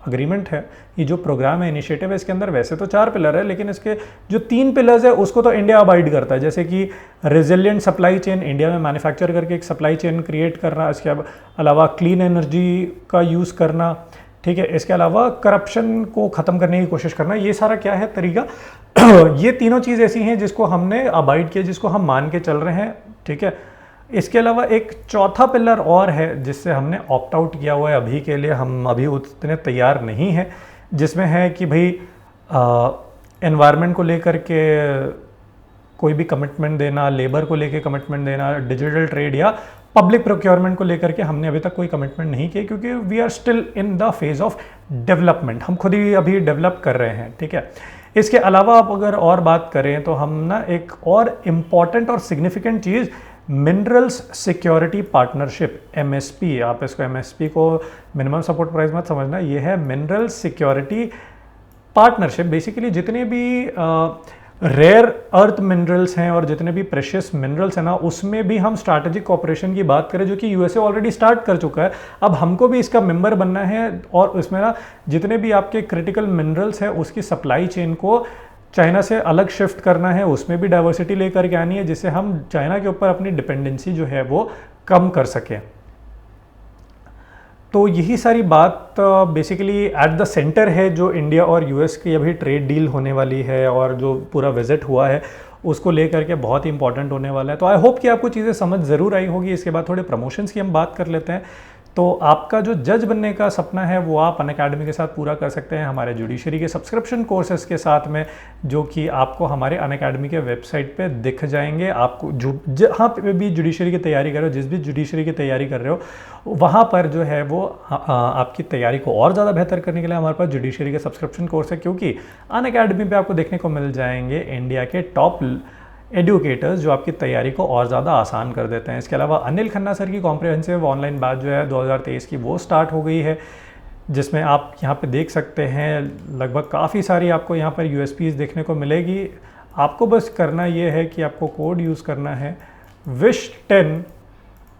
अग्रीमेंट है, ये जो प्रोग्राम है, इनिशिएटिव है, इसके अंदर वैसे तो 4 पिलर है, लेकिन इसके जो 3 पिलर्स है उसको तो इंडिया अबाइड करता है। जैसे कि रेजिलियंट सप्लाई चेन, इंडिया में मैन्युफैक्चर करके एक सप्लाई चेन क्रिएट करना, इसके अलावा क्लीन एनर्जी का यूज़ करना, ठीक है, इसके अलावा करप्शन को ख़त्म करने की कोशिश करना। ये सारा क्या है तरीका ये तीनों चीज़ ऐसी हैं जिसको हमने अबाइड किया, जिसको हम मान के चल रहे हैं, ठीक है। इसके अलावा एक चौथा पिलर और है जिससे हमने ऑप्ट आउट किया हुआ है अभी के लिए, हम अभी उतने तैयार नहीं हैं, जिसमें है कि भाई एनवायरनमेंट को लेकर के कोई भी कमिटमेंट देना, लेबर को लेकर कमिटमेंट देना, डिजिटल ट्रेड या पब्लिक प्रोक्योरमेंट को लेकर के हमने अभी तक कोई कमिटमेंट नहीं किया, क्योंकि we are still in the phase of development, हम खुद ही अभी डेवलप कर रहे हैं, ठीक है। इसके अलावा आप अगर और बात करें तो हम ना एक और इम्पॉर्टेंट और सिग्निफिकेंट चीज़, मिनरल्स सिक्योरिटी पार्टनरशिप, एमएसपी, आप इसको एमएसपी को मिनिमम सपोर्ट प्राइस मत समझना, ये है मिनरल्स सिक्योरिटी पार्टनरशिप। बेसिकली जितने भी रेयर अर्थ मिनरल्स हैं और जितने भी प्रेशियस मिनरल्स हैं ना, उसमें भी हम स्ट्रैटेजिक कोऑपरेशन की बात करें, जो कि यूएसए ऑलरेडी स्टार्ट कर चुका है। अब हमको भी इसका मेंबर बनना है, और उसमें ना जितने भी आपके क्रिटिकल मिनरल्स हैं उसकी सप्लाई चेन को चाइना से अलग शिफ्ट करना है, उसमें भी डाइवर्सिटी लेकर के आनी है, जिससे हम चाइना के ऊपर अपनी डिपेंडेंसी जो है वो कम कर सकें। तो यही सारी बात बेसिकली एट द सेंटर है जो इंडिया और यूएस की अभी ट्रेड डील होने वाली है, और जो पूरा विजिट हुआ है उसको लेकर के बहुत ही इंपॉर्टेंट होने वाला है। तो आई होप कि आपको चीज़ें समझ ज़रूर आई होगी। इसके बाद थोड़े प्रमोशंस की हम बात कर लेते हैं। तो आपका जो जज बनने का सपना है वो आप अनअकैडमी के साथ पूरा कर सकते हैं हमारे जुडिशरी के सब्सक्रिप्शन कोर्सेज के साथ में, जो कि आपको हमारे अनअकैडमी के वेबसाइट पे दिख जाएंगे। आपको जहाँ पे भी जुडिशरी की तैयारी कर रहे हो, जिस भी जुडिशरी की तैयारी कर रहे हो, वहाँ पर जो है वो आपकी तैयारी को और ज़्यादा बेहतर करने के लिए हमारे पास जुडिशरी के सब्सक्रिप्शन कोर्स है, क्योंकि अनअकैडमी पे आपको देखने को मिल जाएंगे इंडिया के टॉप एडुकेटर्स जो आपकी तैयारी को और ज़्यादा आसान कर देते हैं। इसके अलावा अनिल खन्ना सर की कॉम्प्रिहेंसिव ऑनलाइन बैच जो है 2023 की, वो स्टार्ट हो गई है, जिसमें आप यहाँ पे देख सकते हैं लगभग काफ़ी सारी आपको यहाँ पर यूएसपीज़ देखने को मिलेगी। आपको बस करना ये है कि आपको कोड यूज़ करना है WISH10,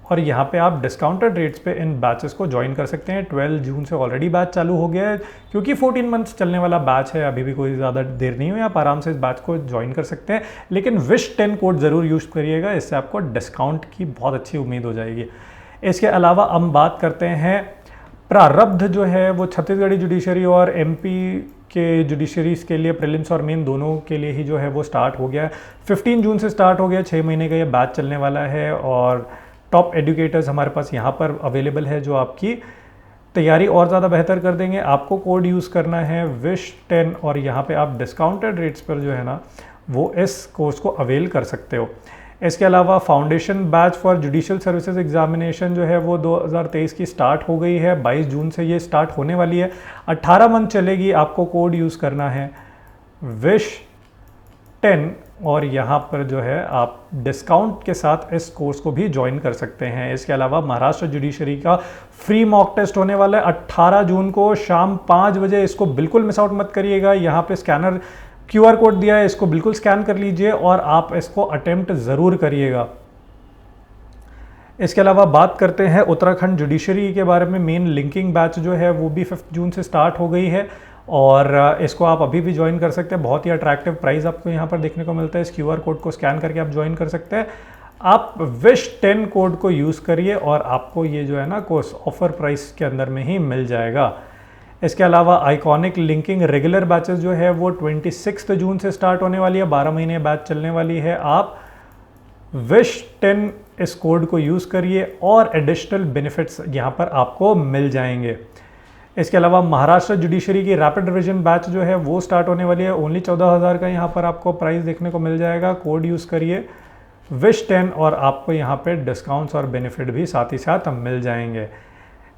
और यहाँ पे आप डिस्काउंटेड रेट्स पे इन बैचेस को ज्वाइन कर सकते हैं। 12 जून से ऑलरेडी बैच चालू हो गया है, क्योंकि 14 मंथ्स चलने वाला बैच है, अभी भी कोई ज़्यादा देर नहीं हुई, आप आराम से इस बैच को ज्वाइन कर सकते हैं। लेकिन WISH10 कोड ज़रूर यूज़ करिएगा, इससे आपको डिस्काउंट की बहुत अच्छी उम्मीद हो जाएगी। इसके अलावा हम बात करते हैं प्रारब्ध जो है वो छत्तीसगढ़ी जुडिशरी और MP के जुडिशरीज़ के लिए प्रीलिम्स और मेन दोनों के लिए ही जो है वो स्टार्ट हो गया है। 15 जून से स्टार्ट हो गया, 6 महीने का ये बैच चलने वाला है, और टॉप एडुकेटर्स हमारे पास यहाँ पर अवेलेबल है जो आपकी तैयारी और ज़्यादा बेहतर कर देंगे। आपको कोड यूज़ करना है WISH10, और यहाँ पे आप डिस्काउंटेड रेट्स पर जो है ना वो इस कोर्स को अवेल कर सकते हो। इसके अलावा foundation batch for judicial services examination जो है वो 2023 की स्टार्ट हो गई है, 22 जून से ये स्टार्ट होने वाली है, 18 मंथ चलेगी। आपको कोड यूज़ करना है WISH10, और यहाँ पर जो है आप डिस्काउंट के साथ इस कोर्स को भी ज्वाइन कर सकते हैं। इसके अलावा महाराष्ट्र जुडिशरी का फ्री मॉक टेस्ट होने वाला है 18 जून को शाम 5 बजे, इसको बिल्कुल मिस आउट मत करिएगा। यहाँ पे स्कैनर QR कोड दिया है, इसको बिल्कुल स्कैन कर लीजिए और आप इसको अटेम्प्ट ज़रूर करिएगा। इसके अलावा बात करते हैं उत्तराखंड जुडिशरी के बारे में। मेन लिंकिंग बैच जो है वो भी 5 जून से स्टार्ट हो गई है, और इसको आप अभी भी ज्वाइन कर सकते हैं। बहुत ही अट्रैक्टिव प्राइस आपको यहाँ पर देखने को मिलता है। इस QR कोड को स्कैन करके आप ज्वाइन कर सकते हैं। आप WISH10 कोड को यूज़ करिए और आपको ये जो है ना कोर्स ऑफर प्राइस के अंदर में ही मिल जाएगा। इसके अलावा आइकॉनिक लिंकिंग रेगुलर बैचेस जो है वो 26 जून से स्टार्ट होने वाली है, 12 महीने बैच चलने वाली है। आप WISH10 इस कोड को यूज़ करिए और एडिशनल बेनिफिट्स यहाँ पर आपको मिल जाएंगे। इसके अलावा महाराष्ट्र जुडिशरी की रैपिड रिवीजन बैच जो है वो स्टार्ट होने वाली है। ओनली 14,000 का यहाँ पर आपको प्राइस देखने को मिल जाएगा। कोड यूज़ करिए wish10 और आपको यहाँ पे डिस्काउंट्स और बेनिफिट भी साथ ही साथ मिल जाएंगे।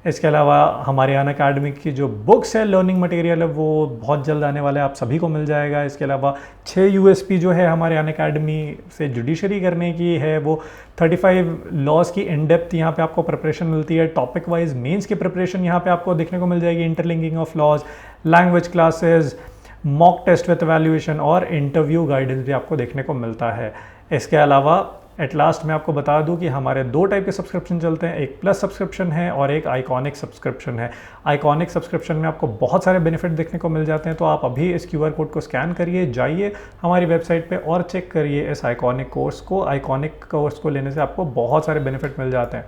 इसके अलावा हमारे अन अकेडमी की जो बुक्स है, लर्निंग मटेरियल है, वो बहुत जल्द आने वाला है, आप सभी को मिल जाएगा। इसके अलावा 6 यूएसपी जो है हमारे अन अकेडमी से जुडिशरी करने की है, वो 35 लॉज की इन डेप्थ यहाँ पे आपको प्रिपरेशन मिलती है। टॉपिक वाइज मेंस की प्रिपरेशन यहाँ पे आपको देखने को मिल जाएगी, interlinking of laws, language classes, mock test with evaluation और इंटरव्यू गाइडेंस भी आपको देखने को मिलता है। इसके अलावा एट लास्ट मैं आपको बता दूं कि हमारे 2 टाइप के सब्सक्रिप्शन चलते हैं, एक प्लस सब्सक्रिप्शन है और एक आइकॉनिक सब्सक्रिप्शन है। आइकॉनिक सब्सक्रिप्शन में आपको बहुत सारे बेनिफिट देखने को मिल जाते हैं, तो आप अभी इस QR कोड को स्कैन करिए, जाइए हमारी वेबसाइट पे और चेक करिए इस आइकॉनिक कोर्स को। आइकॉनिक कोर्स को लेने से आपको बहुत सारे बेनिफिट मिल जाते हैं।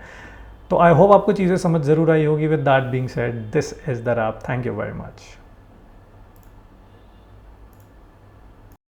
तो आई होप आपको चीज़ें समझ ज़रूर आई होगी। With that being said, this is the wrap. Thank you very much.